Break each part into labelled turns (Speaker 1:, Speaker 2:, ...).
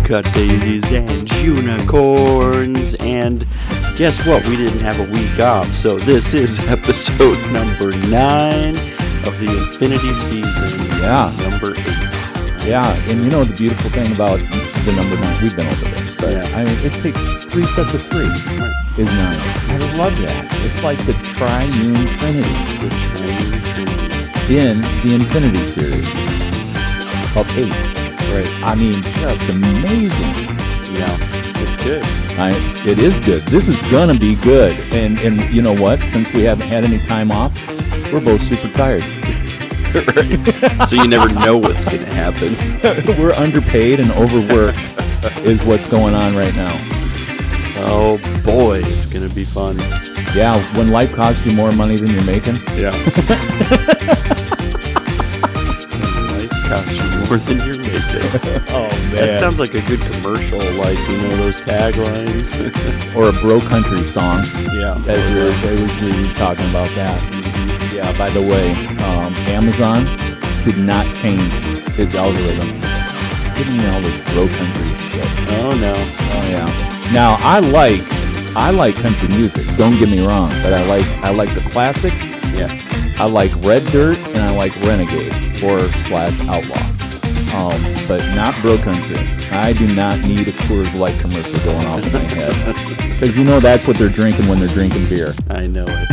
Speaker 1: cut daisies and unicorns. And guess what? We didn't have a week off, so this is episode number 9 of the Infinity season.
Speaker 2: Yeah.
Speaker 1: Number 8.
Speaker 2: Yeah, and you know the beautiful thing about the number 9, we've been over this, but
Speaker 1: Yeah.
Speaker 2: I mean, it takes 3 sets of 3 is 9. I love that. It's like the triune trinity in the Infinity series of 8.
Speaker 1: Right.
Speaker 2: I mean, just amazing.
Speaker 1: Yeah, it's good.
Speaker 2: It is good. This is gonna be good. And you know what? Since we haven't had any time off, we're both super tired.
Speaker 1: Right. So you never know what's going to happen.
Speaker 2: We're underpaid and overworked is what's going on right now.
Speaker 1: Oh boy, it's going to be fun.
Speaker 2: Yeah, when life costs you more money than you're making.
Speaker 1: Yeah. Life costs you more than you're making.
Speaker 2: Oh man,
Speaker 1: That sounds like a good commercial, like, you know, those taglines.
Speaker 2: or a bro country song.
Speaker 1: Yeah.
Speaker 2: They were talking about that. Yeah. By the way, Amazon did not change its algorithm. Giving me all this bro country shit.
Speaker 1: Oh no.
Speaker 2: Oh yeah. Now I like country music. Don't get me wrong, but I like the classics.
Speaker 1: Yeah.
Speaker 2: I like Red Dirt and I like Renegade /Outlaw. But not bro country. I do not need a Coors Light commercial going off in my head. Because you know that's what they're drinking when they're drinking beer.
Speaker 1: I know it.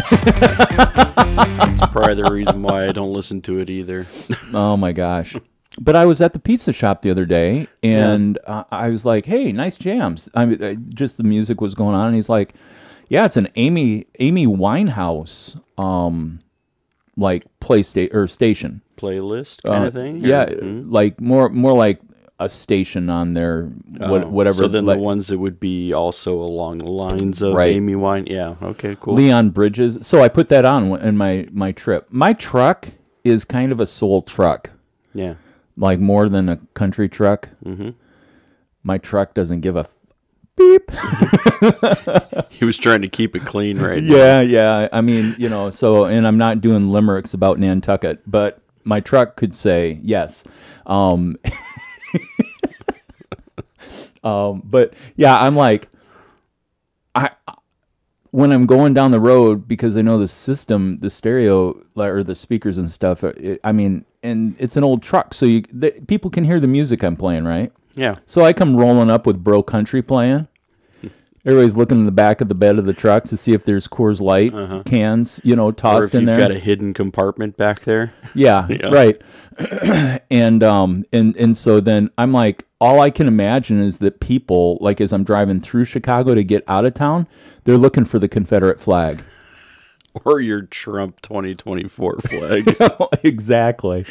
Speaker 1: It's probably the reason why I don't listen to it either.
Speaker 2: Oh my gosh. But I was at the pizza shop the other day, and I was like, "Hey, nice jams." Just the music was going on, and he's like, "Yeah, it's an Amy Winehouse like station
Speaker 1: Playlist kind of thing?
Speaker 2: Yeah, like more like a station on there, whatever."
Speaker 1: So then the ones that would be also along the lines of
Speaker 2: Right.
Speaker 1: Amy Wine. Yeah. Okay. Cool.
Speaker 2: Leon Bridges. So I put that on in my trip. My truck is kind of a soul truck.
Speaker 1: Yeah.
Speaker 2: Like more than a country truck.
Speaker 1: Mm-hmm.
Speaker 2: My truck doesn't give a beep.
Speaker 1: He was trying to keep it clean right now.
Speaker 2: Yeah. I mean, you know, and I'm not doing limericks about Nantucket, but my truck could say yes. But yeah, I'm like, when I'm going down the road, because I know the system, the stereo or the speakers and stuff, and it's an old truck, so people can hear the music I'm playing, right?
Speaker 1: Yeah.
Speaker 2: So I come rolling up with bro country playing. Everybody's looking in the back of the bed of the truck to see if there's Coors Light cans, you know, tossed
Speaker 1: Or if
Speaker 2: in
Speaker 1: you've
Speaker 2: there.
Speaker 1: got a hidden compartment back there.
Speaker 2: Yeah,
Speaker 1: Yeah.
Speaker 2: right. and so then I'm like, all I can imagine is that people, like as I'm driving through Chicago to get out of town, they're looking for the Confederate flag.
Speaker 1: Or your Trump 2024 flag.
Speaker 2: Exactly.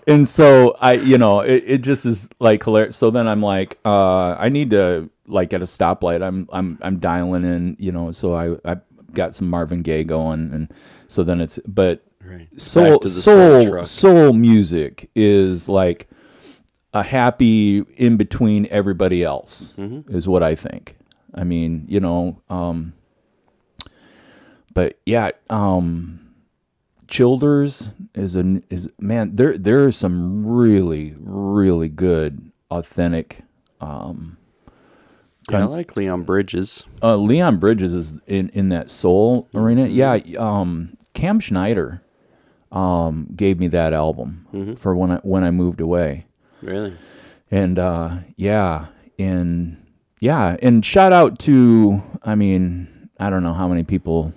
Speaker 2: And so it just is like hilarious. So then I'm like, I need to, like at a stoplight, I'm dialing in, you know, so I got some Marvin Gaye going, and so then but
Speaker 1: Right.
Speaker 2: soul music is like a happy in between everybody else, is what I think. I mean, you know, but yeah, Childers is man. There are some really, really good, authentic.
Speaker 1: Yeah, I like Leon Bridges.
Speaker 2: Leon Bridges is in that soul arena. Yeah, Cam Schneider gave me that album for when I moved away.
Speaker 1: Really?
Speaker 2: And and shout out to, I mean, I don't know how many people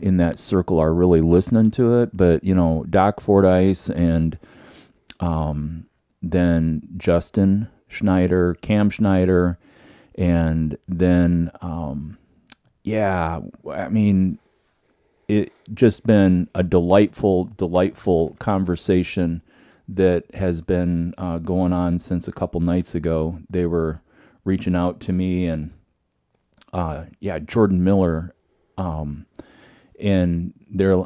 Speaker 2: in that circle are really listening to it, but you know, Doc Fordyce and then Justin Schneider, Cam Schneider, and then I mean, it just been a delightful conversation that has been going on since a couple nights ago. They were reaching out to me, and Jordan Miller, and they're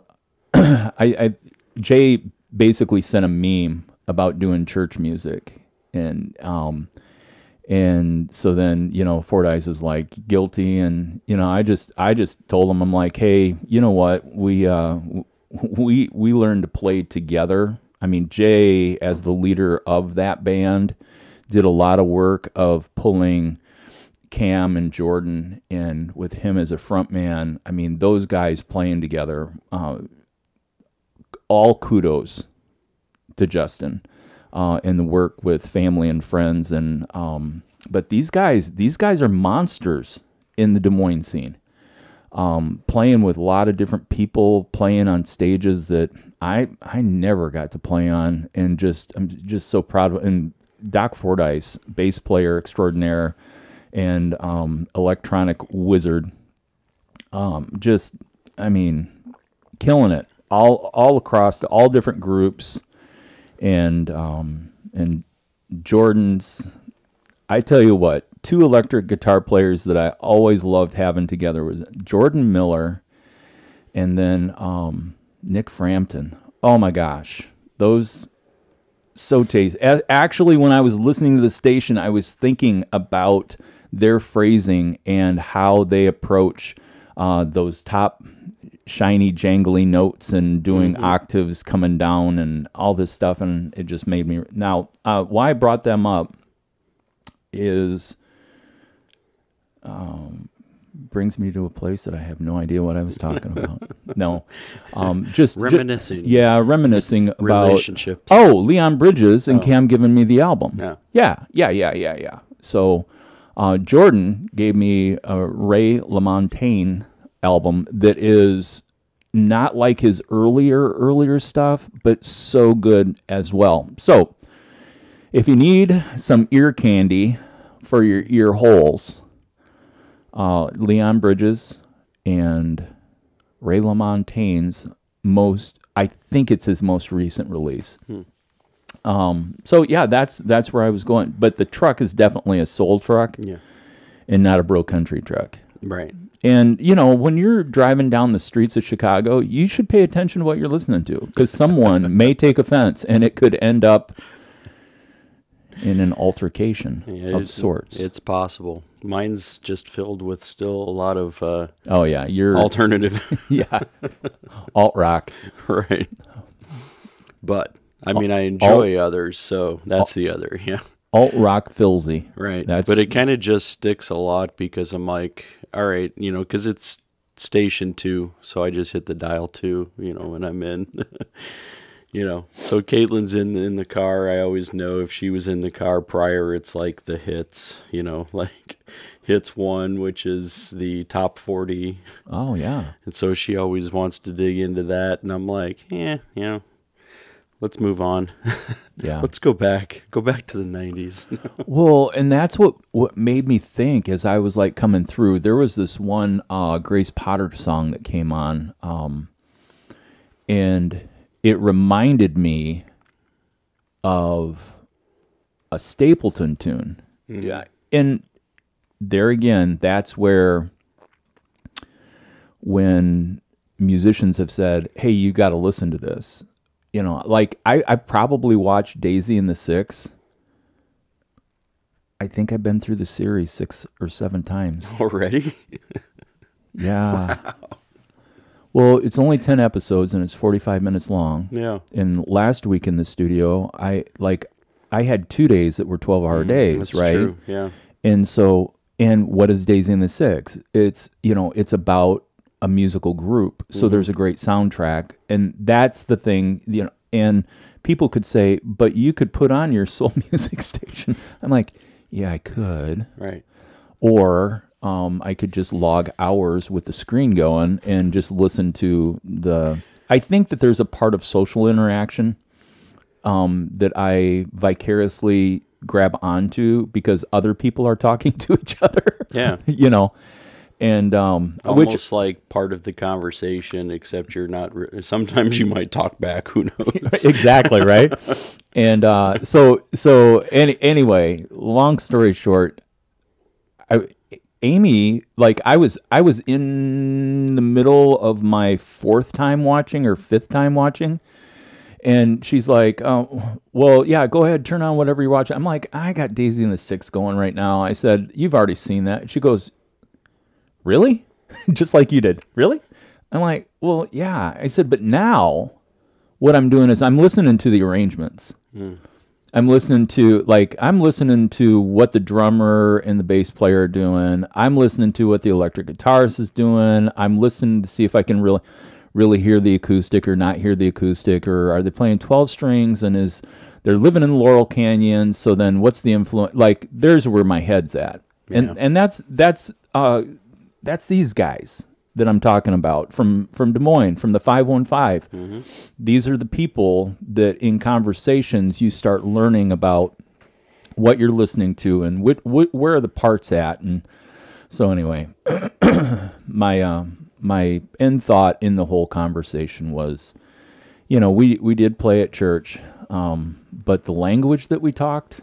Speaker 2: Jay basically sent a meme about doing church music, and so then, you know, Fordyce was like guilty, and you know, I just told him, I'm like, hey, you know what, we learned to play together. I mean, Jay, as the leader of that band, did a lot of work of pulling Cam and Jordan in with him as a front man. I mean, those guys playing together, all kudos to Justin and the work with family and friends. And but these guys are monsters in the Des Moines scene, playing with a lot of different people, playing on stages that I never got to play on, and I'm just so proud of. And Doc Fordyce, bass player extraordinaire and electronic wizard, killing it all across all different groups. And Jordan's, I tell you what, two electric guitar players that I always loved having together was Jordan Miller and then Nick Frampton. Oh my gosh, those so tasty. Actually, when I was listening to the station, I was thinking about their phrasing and how they approach those top shiny, jangly notes and doing octaves coming down and all this stuff, and it just made me. Now, why I brought them up is brings me to a place that I have no idea what I was talking about. No, just
Speaker 1: reminiscing.
Speaker 2: Reminiscing about
Speaker 1: relationships.
Speaker 2: Oh, Leon Bridges and Cam giving me the album. Yeah. So Jordan gave me a Ray LaMontagne album that is not like his earlier stuff, but so good as well. So if you need some ear candy for your ear holes, Leon Bridges and Ray LaMontagne's I think it's his most recent release. So yeah, that's where I was going. But the truck is definitely a soul truck, and not a bro country truck.
Speaker 1: Right.
Speaker 2: And, when you're driving down the streets of Chicago, you should pay attention to what you're listening to, because someone may take offense, and it could end up in an altercation of sorts.
Speaker 1: It's possible. Mine's just filled with still a lot of
Speaker 2: you're
Speaker 1: alternative.
Speaker 2: Alt rock.
Speaker 1: Right. But, I enjoy others, so that's the other,
Speaker 2: Alt rock filsy.
Speaker 1: Right. But it kind of just sticks a lot because I'm like, all right, because it's station 2, so I just hit the dial 2, when I'm in. So Caitlin's in the car. I always know if she was in the car prior, it's like the hits, like hits 1, which is the top 40.
Speaker 2: Oh, yeah.
Speaker 1: And so she always wants to dig into that, and I'm like, let's move on.
Speaker 2: Yeah.
Speaker 1: Let's go back to the 90s.
Speaker 2: Well, and that's what made me think as I was like coming through. There was this one Grace Potter song that came on, and it reminded me of a Stapleton tune. Yeah. And there again, that's where when musicians have said, hey, you got to listen to this. Like I probably watched Daisy and the Six. I think I've been through the series 6 or 7 times.
Speaker 1: Already?
Speaker 2: Yeah. Wow. Well, it's only 10 episodes and it's 45 minutes long.
Speaker 1: Yeah.
Speaker 2: And last week in the studio, I had 2 days that were 12-hour days,
Speaker 1: that's
Speaker 2: right?
Speaker 1: True. Yeah.
Speaker 2: And what is Daisy and the Six? It's about a musical group, so there's a great soundtrack, and that's the thing, and people could say, but you could put on your soul music station. I'm like, yeah, I could,
Speaker 1: right?
Speaker 2: Or I could just log hours with the screen going and just listen to I think that there's a part of social interaction that I vicariously grab onto because other people are talking to each other.
Speaker 1: Yeah.
Speaker 2: And
Speaker 1: almost like part of the conversation, except you're not. Sometimes you might talk back. Who knows?
Speaker 2: Exactly, right. And anyway, long story short, Amy, like I was in the middle of my 4th time watching or 5th time watching, and she's like, "Oh, well, yeah, go ahead, turn on whatever you're watching." I'm like, "I got Daisy and the Six going right now." I said, "You've already seen that." She goes, "Really?" Just like you did. Really? I'm like, well, yeah. I said, but now what I'm doing is I'm listening to the arrangements. I'm listening to what the drummer and the bass player are doing. I'm listening to what the electric guitarist is doing. I'm listening to see if I can really hear the acoustic or not hear the acoustic, or are they playing 12 strings and they're living in Laurel Canyon, so then what's the influence? Like, there's where my head's at.
Speaker 1: Yeah.
Speaker 2: And that's these guys that I'm talking about from Des Moines, from the 515.
Speaker 1: Mm-hmm.
Speaker 2: These are the people that in conversations you start learning about what you're listening to and where are the parts at. And so anyway, my end thought in the whole conversation was, we did play at church, but the language that we talked,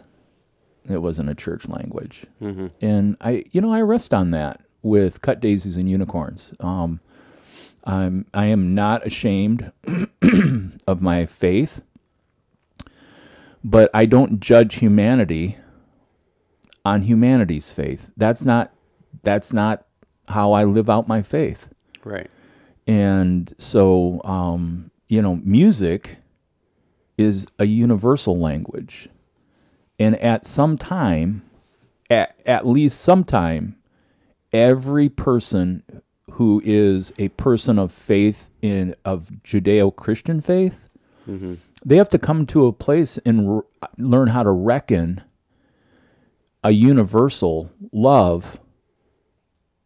Speaker 2: it wasn't a church language.
Speaker 1: Mm-hmm.
Speaker 2: And I rest on that with Cut Daisies and Unicorns. I am not ashamed of my faith, but I don't judge humanity on humanity's faith. That's not how I live out my faith.
Speaker 1: Right.
Speaker 2: And so, music is a universal language. And at least sometime, every person who is a person of faith of Judeo-Christian faith,
Speaker 1: Mm-hmm.
Speaker 2: they have to come to a place and learn how to reckon a universal love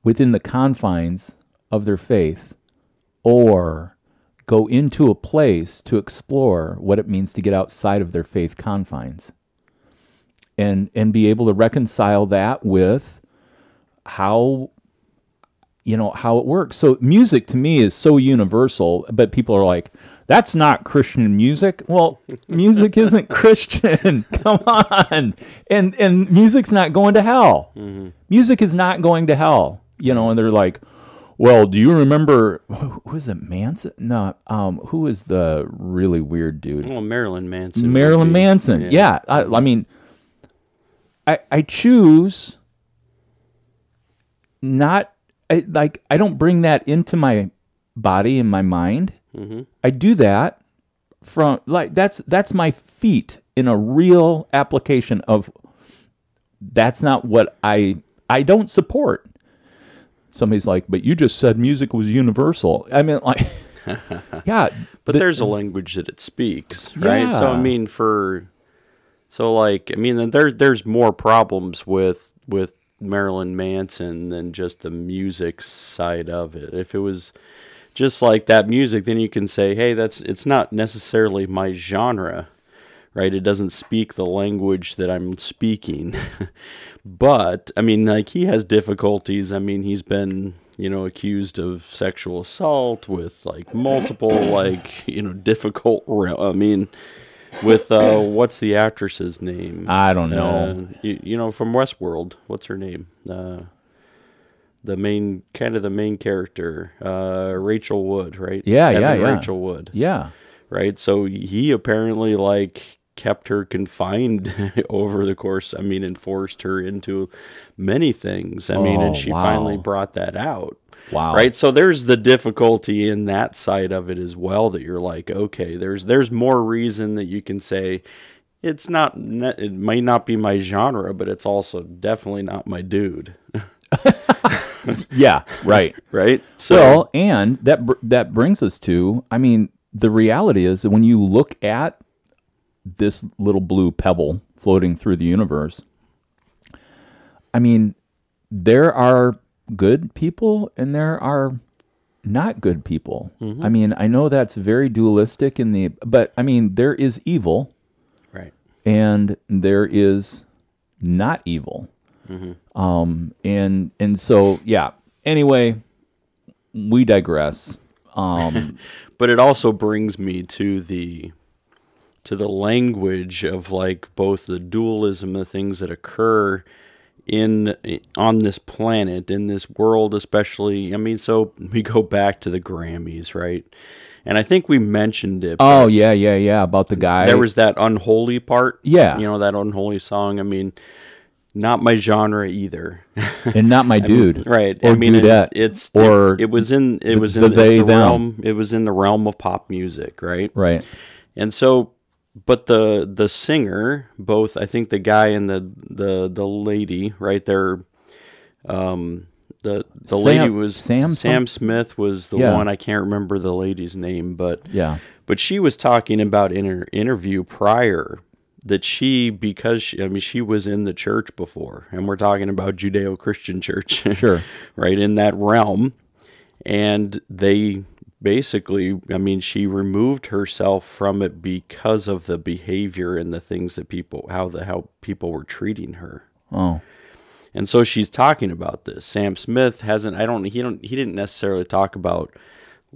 Speaker 2: within the confines of their faith, or go into a place to explore what it means to get outside of their faith confines, and be able to reconcile that with how it works. So music to me is so universal, but people are like, that's not Christian music. Well, music isn't Christian. Come on. And music's not going to hell.
Speaker 1: Mm-hmm.
Speaker 2: Music is not going to hell. And they're like, well, do you remember, who is it, Manson? No, who is the really weird dude?
Speaker 1: Well, Marilyn Manson.
Speaker 2: Marilyn Manson. Yeah. I mean, I choose not, I don't bring that into my body and my mind.
Speaker 1: Mm-hmm.
Speaker 2: I do that from, that's my feet in a real application of, that's not what I don't support. Somebody's like, but you just said music was universal. I mean, like, yeah.
Speaker 1: But there's a language that it speaks, right?
Speaker 2: Yeah.
Speaker 1: So, I mean, there's more problems with Marilyn Manson than just the music side of it. If it was just like that music, then you can say, hey, it's not necessarily my genre, right? It doesn't speak the language that I'm speaking. But, I mean, like, he has difficulties. I mean, he's been, accused of sexual assault with, like, multiple, like, difficult, with, what's the actress's name?
Speaker 2: I don't know.
Speaker 1: From Westworld, what's her name? The main character, Rachel Wood, right?
Speaker 2: Yeah.
Speaker 1: Rachel Wood.
Speaker 2: Yeah.
Speaker 1: Right. So he apparently, like, kept her confined over the course, and forced her into many things. And she finally brought that out.
Speaker 2: Wow.
Speaker 1: Right. So there's the difficulty in that side of it as well, that you're like, okay, there's more reason that you can say it might not be my genre, but it's also definitely not my dude.
Speaker 2: Yeah. Right.
Speaker 1: Right.
Speaker 2: So, and that brings us to, the reality is that when you look at this little blue pebble floating through the universe, there are good people and there are not good people.
Speaker 1: Mm-hmm.
Speaker 2: I know that's very dualistic but there is evil,
Speaker 1: right,
Speaker 2: and there is not evil.
Speaker 1: Mm-hmm.
Speaker 2: And so, yeah. Anyway, we digress.
Speaker 1: But it also brings me to the language of, like, both the dualism, the things that occur on this planet, in this world, especially. So we go back to the Grammys, right? And I think we mentioned it.
Speaker 2: Oh, yeah, about the guy.
Speaker 1: There was that unholy part.
Speaker 2: Yeah.
Speaker 1: That unholy song. Not my genre either.
Speaker 2: And not my dude.
Speaker 1: Right.
Speaker 2: Or dudette.
Speaker 1: It was in the realm of pop music, right?
Speaker 2: Right.
Speaker 1: And so but the singer, both I think the guy and the lady, right? They're the lady was Sam Smith was the one. I can't remember the lady's name, but she was talking about in her interview prior that because she was in the church before, and we're talking about Judeo-Christian church,
Speaker 2: sure,
Speaker 1: right, in that realm, and they basically, she removed herself from it because of the behavior and the things that how people were treating her.
Speaker 2: Oh.
Speaker 1: And so she's talking about this. Sam Smith he didn't necessarily talk about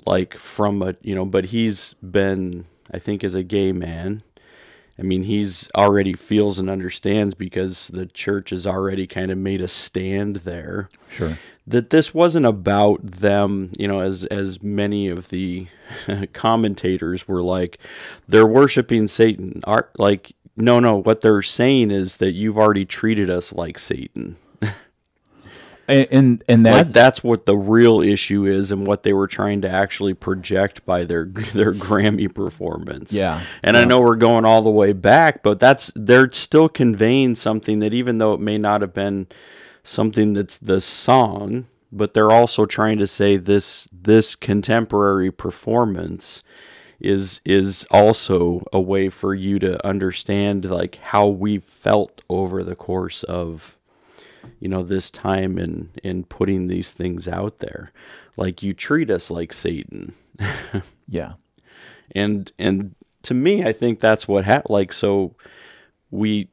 Speaker 1: like from a, but he's been, I think, as a gay man, he's already feels and understands because the church has already kind of made a stand there.
Speaker 2: Sure.
Speaker 1: That this wasn't about them, as many of the commentators were like, they're worshiping Satan. No, what they're saying is that you've already treated us like Satan.
Speaker 2: And
Speaker 1: that's what the real issue is, and what they were trying to actually project by their Grammy performance.
Speaker 2: Yeah.
Speaker 1: And I know we're going all the way back, but they're still conveying something that, even though it may not have been something that's the song, but they're also trying to say this contemporary performance is also a way for you to understand like how we felt over the course of this time in putting these things out there. Like, you treat us like Satan.
Speaker 2: Yeah.
Speaker 1: And to me, I think that's what happened. Like, so we,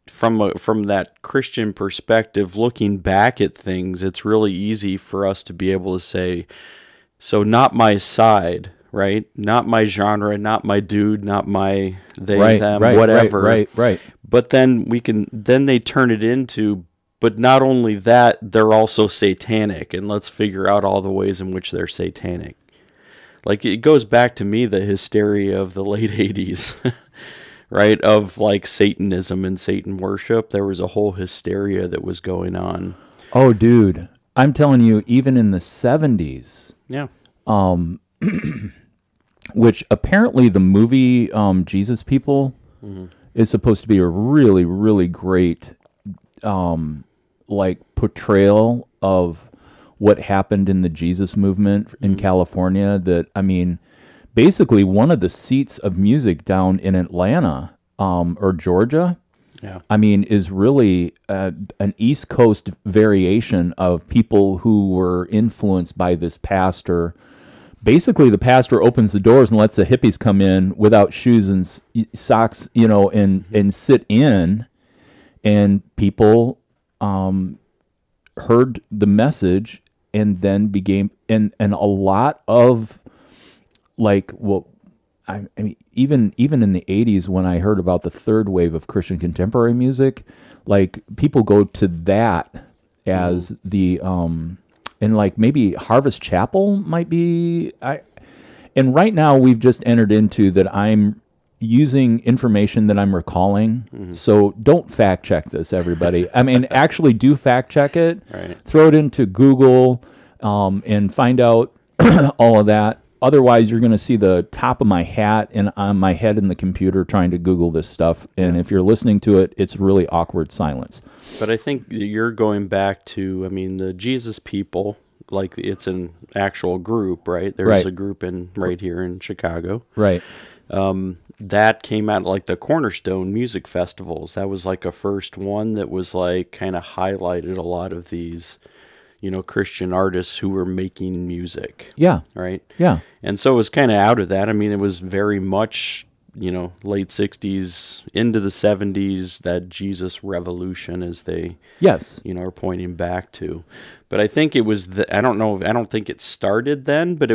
Speaker 1: from that Christian perspective, looking back at things, it's really easy for us to be able to say, so not my side, right? Not my genre, not my dude, not my they, them, whatever.
Speaker 2: Right.
Speaker 1: But then they turn it into, but not only that, they're also satanic, and let's figure out all the ways in which they're satanic. Like, it goes back to me, the hysteria of the late 80s, right? Of like Satanism and Satan worship. There was a whole hysteria that was going on.
Speaker 2: Oh, dude. I'm telling you, even in the 70s.
Speaker 1: Yeah.
Speaker 2: Which apparently the movie Jesus People is supposed to be a really, really great like portrayal of what happened in the Jesus movement in California. That, basically one of the seats of music down in Atlanta or Georgia, is really an East Coast variation of people who were influenced by this pastor. Basically, the pastor opens the doors and lets the hippies come in without shoes and socks, and sit in, and people heard the message and then became, and a lot of like, even in the 80s, when I heard about the third wave of Christian contemporary music, like, people go to that as the and like maybe Harvest Chapel might be. And right now we've just entered into that. I'm using information that I'm recalling. So don't fact check this, everybody. Actually do fact check it.
Speaker 1: Right.
Speaker 2: Throw it into Google and find out all of that. Otherwise, you're going to see the top of my hat and on my head in the computer trying to Google this stuff. And if you're listening to it, it's really awkward silence.
Speaker 1: But I think you're going back to, the Jesus People, like, it's an actual group, right? There's a group right here in Chicago.
Speaker 2: Right.
Speaker 1: That came out like the Cornerstone music festivals. That was like a first one that was like kind of highlighted a lot of these, Christian artists who were making music.
Speaker 2: Yeah.
Speaker 1: Right?
Speaker 2: Yeah.
Speaker 1: And so it was kind of out of that. It was very much, late 60s into the 70s, that Jesus revolution, as they, are pointing back to. But I think it was, I don't think it started then, but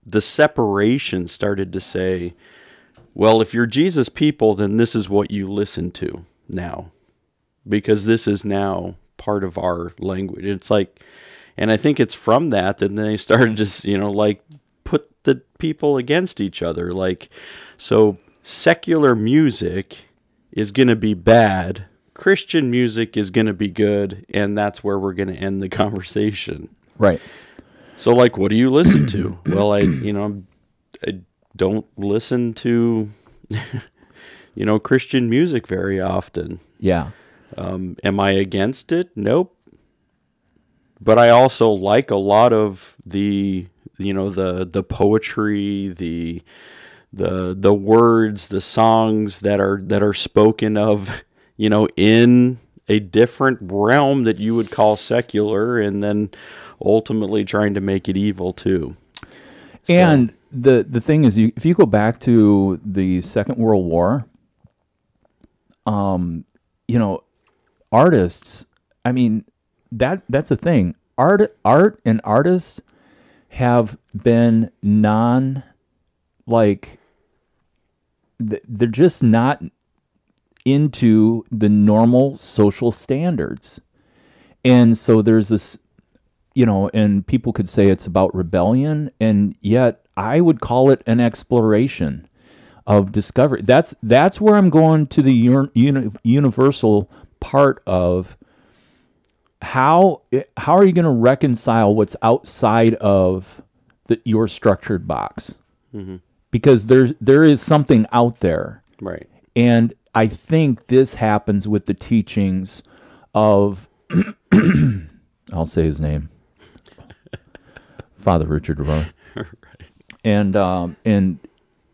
Speaker 1: the separation started to say, well, if you're Jesus People, then this is what you listen to now, because this is now part of our language. It's like, and I think it's from that they started to, like, put the people against each other. Like, so secular music is going to be bad, Christian music is going to be good, and that's where we're going to end the conversation.
Speaker 2: Right.
Speaker 1: So, like, what do you listen to? Well, don't listen to, Christian music very often.
Speaker 2: Yeah.
Speaker 1: Am I against it? Nope. But I also like a lot of the poetry, the words, the songs that are spoken of, in a different realm that you would call secular, and then ultimately trying to make it evil too. So,
Speaker 2: And the thing is, if you go back to the Second World War, artists, I mean, that's a thing. Art and artists have been they're just not into the normal social standards. And so there's this, and people could say it's about rebellion, and yet I would call it an exploration of discovery. That's where I'm going to the universal part of how are you going to reconcile what's outside of your structured box?
Speaker 1: mm-hmm.
Speaker 2: Because there is something out there,
Speaker 1: Right.
Speaker 2: and I think this happens with the teachings of I'll say his name, Father Richard Rohr.
Speaker 1: Right.
Speaker 2: And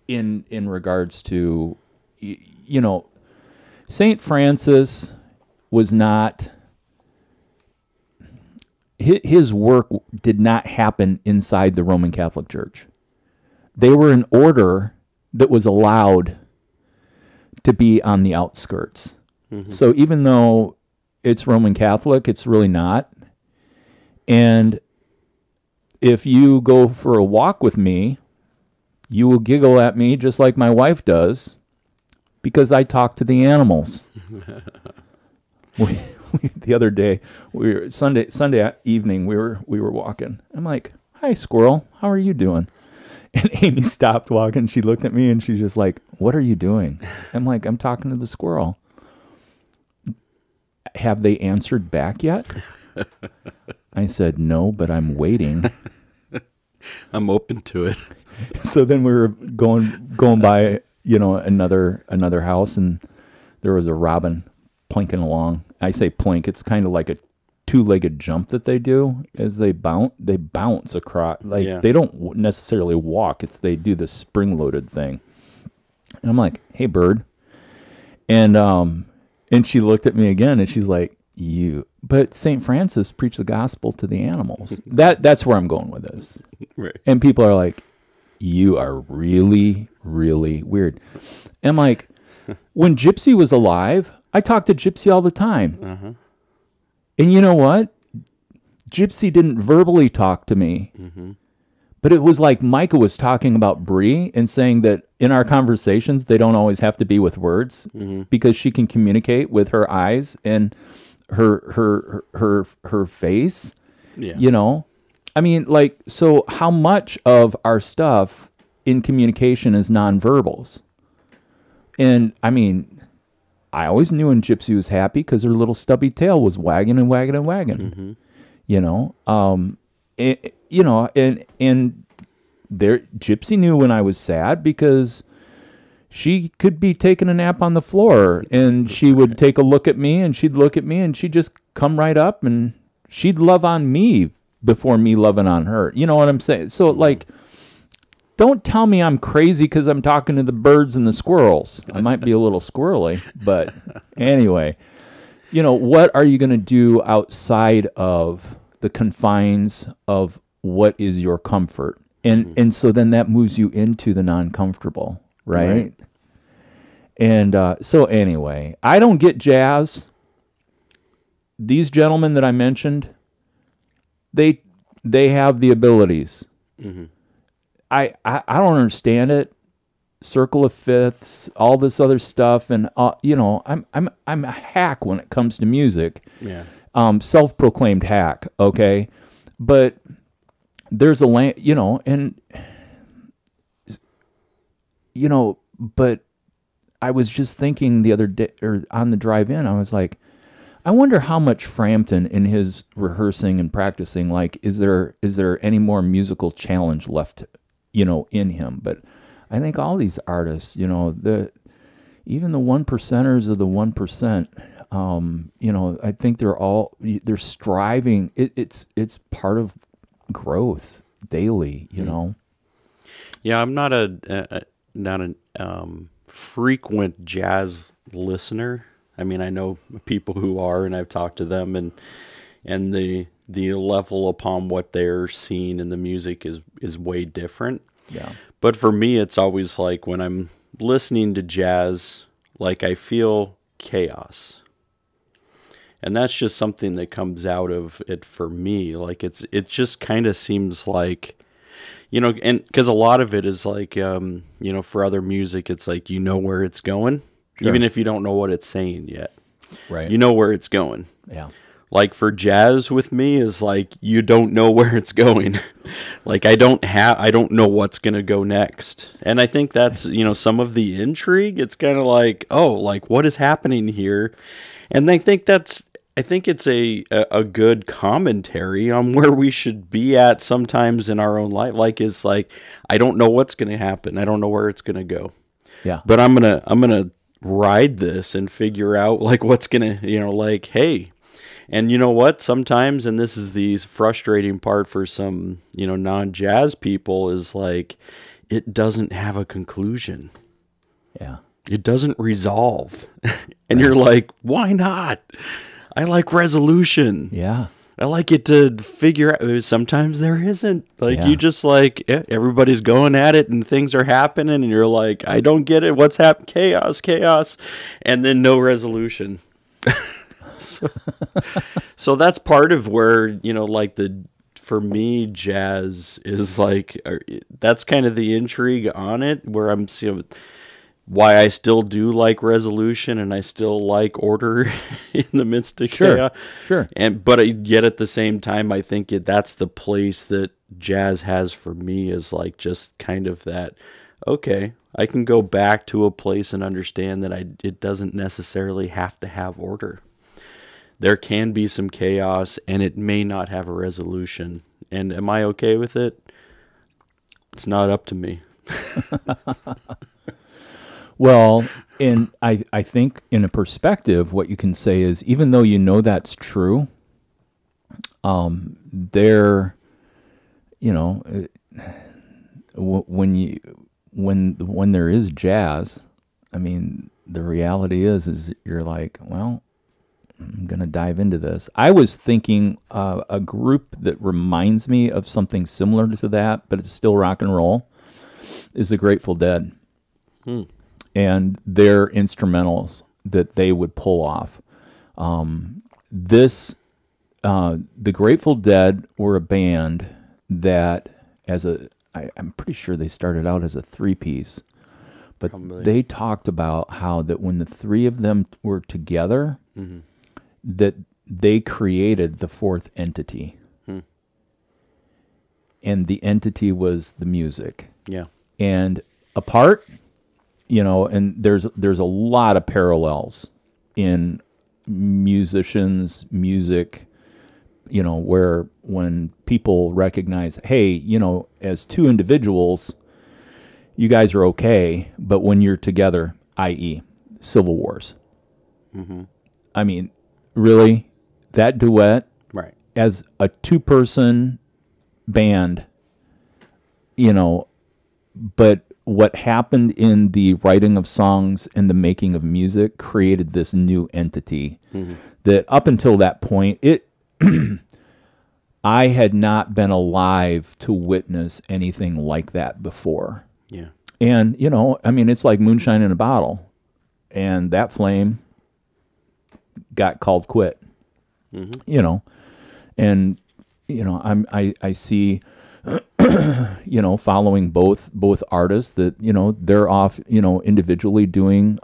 Speaker 2: in regards to, Saint Francis was not, his work did not happen inside the Roman Catholic Church. They were an order that was allowed to be on the outskirts.
Speaker 1: Mm-hmm.
Speaker 2: So even though it's Roman Catholic, it's really not. And if you go for a walk with me, you will giggle at me just like my wife does, because I talk to the animals. The other day, Sunday evening, we were walking. I'm like, "Hi, squirrel. How are you doing?" And Amy stopped walking. She looked at me and she's just like, "What are you doing?" I'm like, "I'm talking to the squirrel." Have they answered back yet? I said, "No, but I'm waiting."
Speaker 1: I'm open to it.
Speaker 2: So then we were going by, another house, and there was a robin plinking along. I say plink, it's kind of like a two-legged jump that they do as they bounce across. They don't necessarily walk, they do the spring-loaded thing. And I'm like, "Hey, bird." And she looked at me again, and she's like, but St. Francis preached the gospel to the animals. That's where I'm going with this.
Speaker 1: Right.
Speaker 2: And people are like, "You are really, really weird." And I'm like, when Gypsy was alive, I talked to Gypsy all the time.
Speaker 1: Uh-huh.
Speaker 2: And you know what? Gypsy didn't verbally talk to me.
Speaker 1: Mm-hmm.
Speaker 2: But it was like Micah was talking about Bree and saying that in our conversations, they don't always have to be with words,
Speaker 1: Mm-hmm.
Speaker 2: because she can communicate with her eyes and her face.
Speaker 1: Yeah.
Speaker 2: I mean, so how much of our stuff in communication is nonverbals? And I mean, I always knew when Gypsy was happy because her little stubby tail was wagging and wagging and wagging.
Speaker 1: Mm-hmm.
Speaker 2: And there, Gypsy knew when I was sad because she could be taking a nap on the floor, and she would take a look at me, and she'd look at me, and she'd just come right up, and she'd love on me before me loving on her. You know what I'm saying? So don't tell me I'm crazy because I'm talking to the birds and the squirrels. I might be a little squirrely, but anyway, what are you going to do outside of the confines of what is your comfort? And so then that moves you into the non-comfortable, right? And so anyway, I don't get jazz. These gentlemen that I mentioned, they have the abilities.
Speaker 1: Mm-hmm.
Speaker 2: I don't understand it. Circle of fifths, all this other stuff, and I'm a hack when it comes to music.
Speaker 1: Yeah.
Speaker 2: Self-proclaimed hack. Okay, but there's but I was just thinking the other day, or on the drive in, I was like, I wonder how much Frampton in his rehearsing and practicing, is there any more musical challenge left, in him? But I think all these artists, even the 1%ers of the 1%, I think they're striving. It's part of growth daily,
Speaker 1: Yeah, I'm not a frequent jazz listener. I mean, I know people who are, and I've talked to them, and the level upon what they're seeing in the music is way different.
Speaker 2: Yeah.
Speaker 1: But for me, it's always like when I'm listening to jazz, like I feel chaos. And that's just something that comes out of it for me. Like it just kind of seems like, and because a lot of it is like, for other music, it's like, where it's going,
Speaker 2: Sure.
Speaker 1: even if you don't know what it's saying yet,
Speaker 2: Right.
Speaker 1: you know where it's going.
Speaker 2: Yeah.
Speaker 1: Like for jazz with me is like, you don't know where it's going. Like I don't know what's going to go next. And I think that's, some of the intrigue. It's kind of like, oh, like what is happening here? And I think it's a good commentary on where we should be at sometimes in our own life. Like is like, I don't know what's going to happen. I don't know where it's going to go.
Speaker 2: Yeah.
Speaker 1: But I'm going to ride this and figure out like what's going to, like, hey, and you know what? Sometimes, and this is the frustrating part for some, non-jazz people, is like, it doesn't have a conclusion.
Speaker 2: Yeah.
Speaker 1: It doesn't resolve. And you're like, why not? I like resolution.
Speaker 2: Yeah.
Speaker 1: I like it to figure out. Sometimes there isn't. Like,
Speaker 2: Yeah.
Speaker 1: you just like, everybody's going at it and things are happening. And you're like, I don't get it. What's happening? Chaos. And then no resolution. So that's part of where, like for me, jazz is like, that's kind of the intrigue on it, where I'm seeing why I still do like resolution and I still like order in the midst of chaos.
Speaker 2: Sure.
Speaker 1: But yet at the same time, I think that's the place that jazz has for me, is like just kind of that, okay, I can go back to a place and understand that it doesn't necessarily have to have order. There can be some chaos, and it may not have a resolution. And am I okay with it? It's not up to me.
Speaker 2: Well, and I think in a perspective, what you can say is, even though that's true, there, when there is jazz, I mean, the reality is you're like, well, I'm going to dive into this. I was thinking a group that reminds me of something similar to that, but it's still rock and roll, is the Grateful Dead. And their instrumentals that they would pull off. The Grateful Dead were a band that, I'm pretty sure they started out as a three-piece, but
Speaker 1: Probably.
Speaker 2: They talked about how that when the three of them were together, that they created the fourth entity. And the entity was the music.
Speaker 1: Yeah.
Speaker 2: And apart, and there's a lot of parallels in musicians, music, where when people recognize, hey, as two individuals, you guys are okay, but when you're together, i.e., Civil Wars. I mean, really, that duet,
Speaker 1: Right.
Speaker 2: as a two-person band, but what happened in the writing of songs and the making of music created this new entity that up until that point, I had not been alive to witness anything like that before.
Speaker 1: Yeah.
Speaker 2: And, I mean, it's like moonshine in a bottle. And that flame got called quit. And, I see, following both artists that, they're off, individually doing,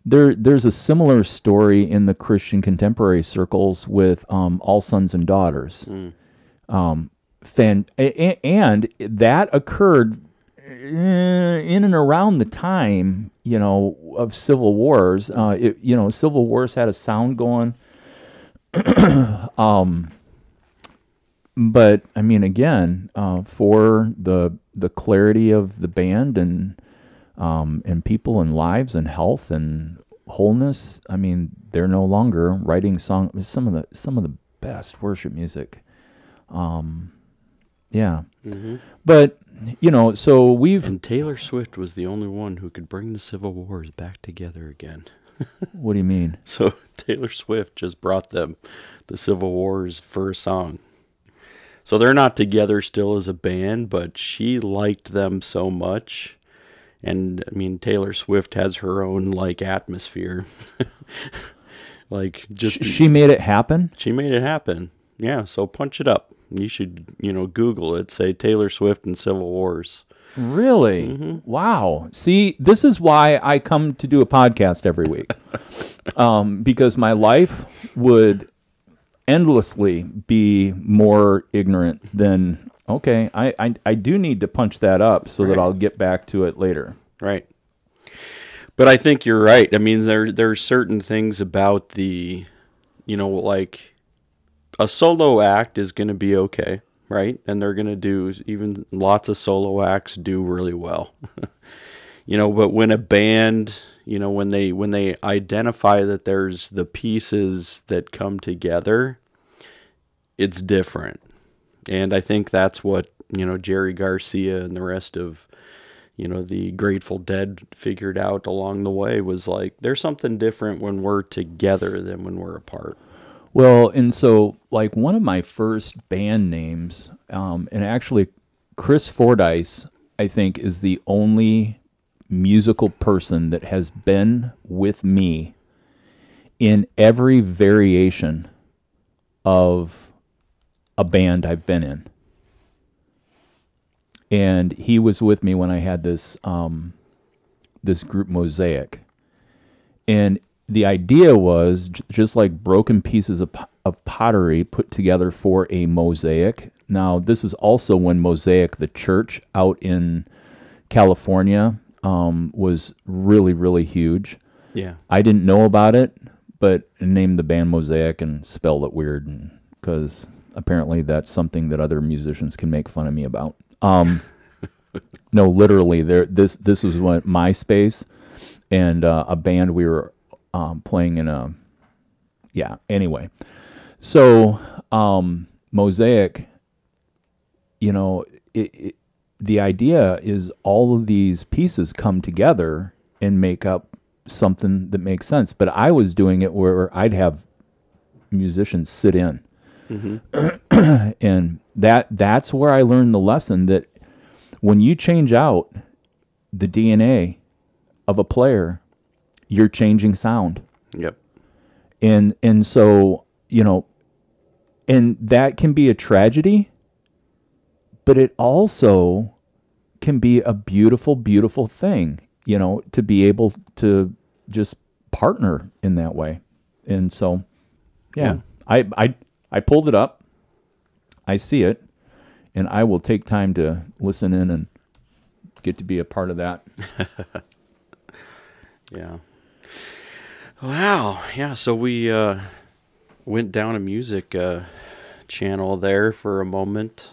Speaker 2: there's a similar story in the Christian contemporary circles with, All Sons and Daughters. And that occurred in and around the time, of Civil Wars. Civil Wars had a sound going. but I mean, again, for the clarity of the band and people and lives and health and wholeness, I mean, they're no longer writing some of the best worship music. Yeah.
Speaker 1: Mm-hmm.
Speaker 2: But, so
Speaker 1: And Taylor Swift was the only one who could bring the Civil Wars back together again.
Speaker 2: What do you mean?
Speaker 1: So Taylor Swift just brought them the Civil Wars for a song. So they're not together still as a band, but she liked them so much. And I mean, Taylor Swift has her own like atmosphere. Like just
Speaker 2: She made it happen?
Speaker 1: She made it happen. Yeah, so punch it up. You should, Google it, say Taylor Swift and Civil Wars.
Speaker 2: Really?
Speaker 1: Mm-hmm.
Speaker 2: Wow. See, this is why I come to do a podcast every week. Because my life would endlessly be more ignorant than, okay, I do need to punch that up so that I'll get back to it later.
Speaker 1: Right. But I think you're right. I mean, there's certain things about the, like a solo act is going to be okay, right? And they're going to do, even lots of solo acts do really well. But when a band, when they identify that there's the pieces that come together, it's different. And I think that's what, Jerry Garcia and the rest of, the Grateful Dead figured out along the way, was like, there's something different when we're together than when we're apart.
Speaker 2: Well, and so, like, one of my first band names, and actually Chris Fordyce, I think, is the only musical person that has been with me in every variation of a band I've been in. And he was with me when I had this this group Mosaic. And the idea was just like broken pieces of pottery put together for a mosaic. Now, this is also when Mosaic, the church out in California, was really, really huge.
Speaker 1: Yeah.
Speaker 2: I didn't know about it, but named the band Mosaic and spelled it weird because apparently that's something that other musicians can make fun of me about. No, literally, this was what MySpace and a band we were playing in a, yeah, anyway. So, Mosaic, the idea is all of these pieces come together and make up something that makes sense. But I was doing it where I'd have musicians sit in. Mm-hmm. And that's where I learned the lesson that when you change out the DNA of a player, you're changing sound.
Speaker 1: Yep.
Speaker 2: And so, and that can be a tragedy, but it also can be a beautiful, beautiful thing, to be able to just partner in that way. And so, yeah, I pulled it up. I see it, and I will take time to listen in and get to be a part of that.
Speaker 1: Yeah. Wow. Yeah. So we went down a music channel there for a moment,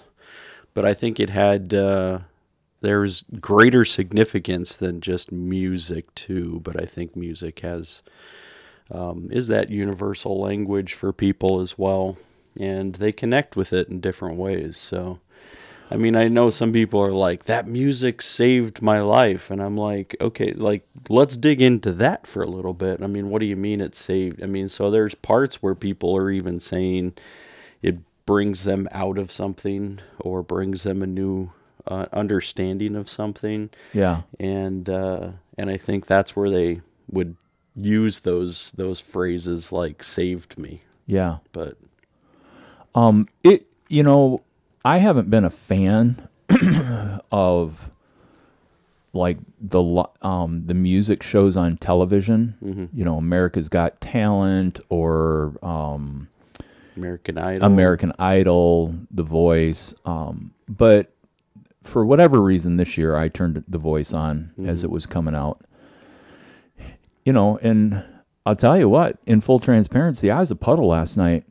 Speaker 1: but I think it had there's greater significance than just music too. But I think music has is that universal language for people as well, and they connect with it in different ways. So, I mean, I know some people are like, that music saved my life. And I'm like, okay, like, let's dig into that for a little bit. I mean, what do you mean it saved? I mean, so there's parts where people are even saying it brings them out of something or brings them a new understanding of something.
Speaker 2: Yeah.
Speaker 1: And I think that's where they would use those phrases like saved me.
Speaker 2: Yeah.
Speaker 1: But
Speaker 2: I haven't been a fan of like the music shows on television. Mm-hmm. America's Got Talent or American Idol, The Voice. But for whatever reason this year I turned The Voice on as it was coming out. And I'll tell you what, in full transparency, I was a puddle last night,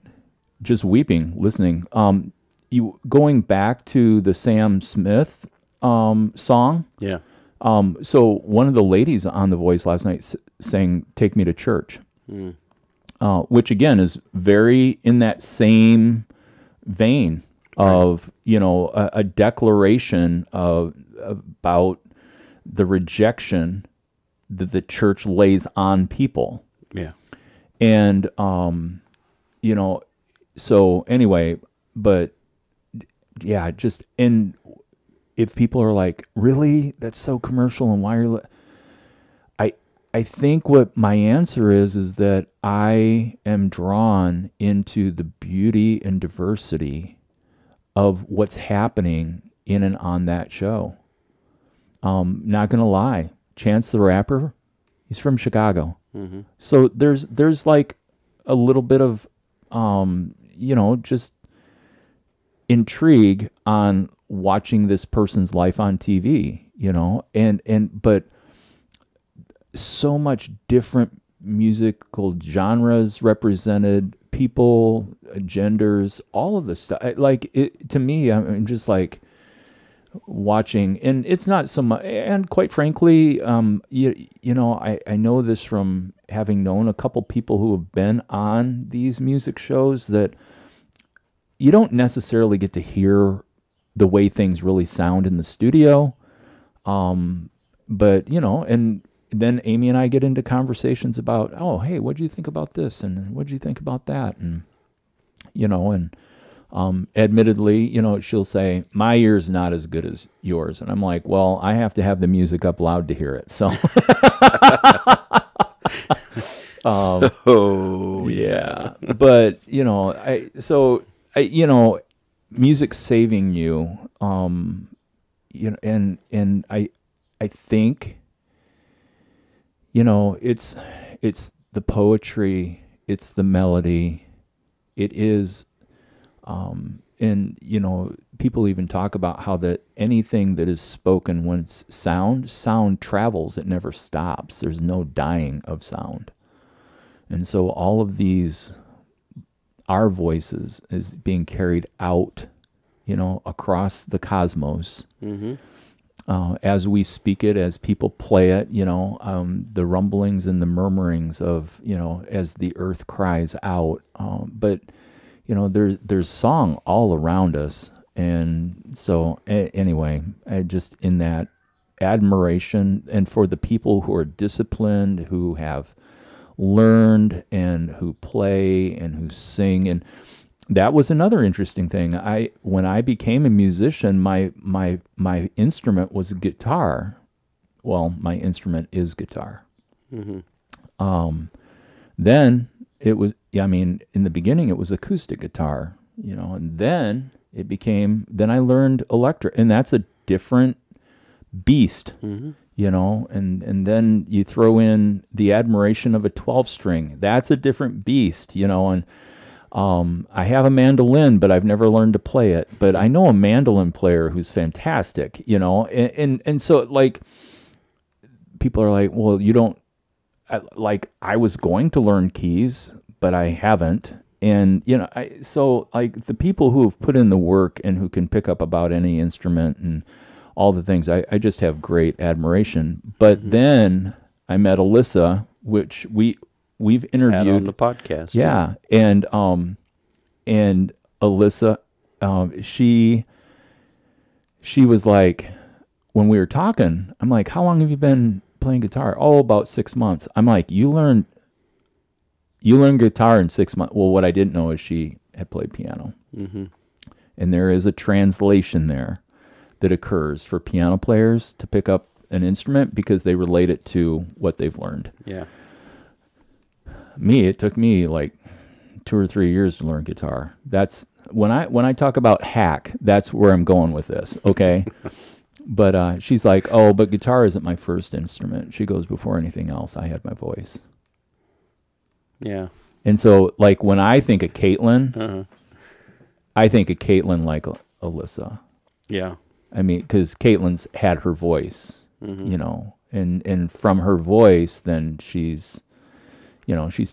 Speaker 2: just weeping, listening. you going back to the Sam Smith song.
Speaker 1: Yeah.
Speaker 2: So one of the ladies on The Voice last night sang "Take Me to Church," which again is very in that same vein of a declaration about the rejection that the church lays on people.
Speaker 1: Yeah.
Speaker 2: And so anyway, but yeah, just and if people are like, really, that's so commercial, and why are I think what my answer is that I am drawn into the beauty and diversity of what's happening in and on that show. Not gonna lie, Chance the Rapper, he's from Chicago, so there's like a little bit of just intrigue on watching this person's life on TV, but so much different musical genres represented, people, genders, all of this stuff. Like it to me, I'm just like watching, and it's not so much. And quite frankly, I know this from having known a couple people who have been on these music shows that you don't necessarily get to hear the way things really sound in the studio. But and then Amy and I get into conversations about, oh, hey, what do you think about this? And what do you think about that? And, admittedly, she'll say, my ear's not as good as yours. And I'm like, well, I have to have the music up loud to hear it. So,
Speaker 1: oh,
Speaker 2: yeah. But, music saving you, and I think, it's the poetry, it's the melody, it is, and people even talk about how that anything that is spoken, when it's sound travels, it never stops. There's no dying of sound. And so all of these, our voices is being carried out, across the cosmos. As we speak it, as people play it, the rumblings and the murmurings of, as the earth cries out. But, there's song all around us. And so anyway, I just in that admiration, and for the people who are disciplined, who have learned and who play and who sing. And that was another interesting thing. When I became a musician, my instrument was guitar. Well, my instrument is guitar. Then it was, in the beginning it was acoustic guitar, and then then I learned electric, and that's a different beast, and then you throw in the admiration of a 12-string. That's a different beast, and I have a mandolin, but I've never learned to play it. But I know a mandolin player who's fantastic, and so like people are like, well, you don't I was going to learn keys, but I haven't. And so like the people who have put in the work and who can pick up about any instrument and all the things, I just have great admiration. But then I met Alyssa, which we've interviewed
Speaker 1: on the podcast.
Speaker 2: Yeah. And Alyssa, she was like, when we were talking, I'm like, how long have you been playing guitar? Oh, about 6 months. I'm like, you learned guitar in 6 months. Well, what I didn't know is she had played piano. And there is a translation there that occurs for piano players to pick up an instrument because they relate it to what they've learned.
Speaker 1: Yeah.
Speaker 2: It took me like 2 or 3 years to learn guitar. That's when I talk about hack, that's where I'm going with this. Okay. But she's like, oh, but guitar isn't my first instrument. She goes, before anything else, I had my voice.
Speaker 1: Yeah.
Speaker 2: And so, like, when I think of Caitlin, I think of Caitlin like Alyssa.
Speaker 1: Yeah.
Speaker 2: I mean, because Caitlin's had her voice, and from her voice, then she's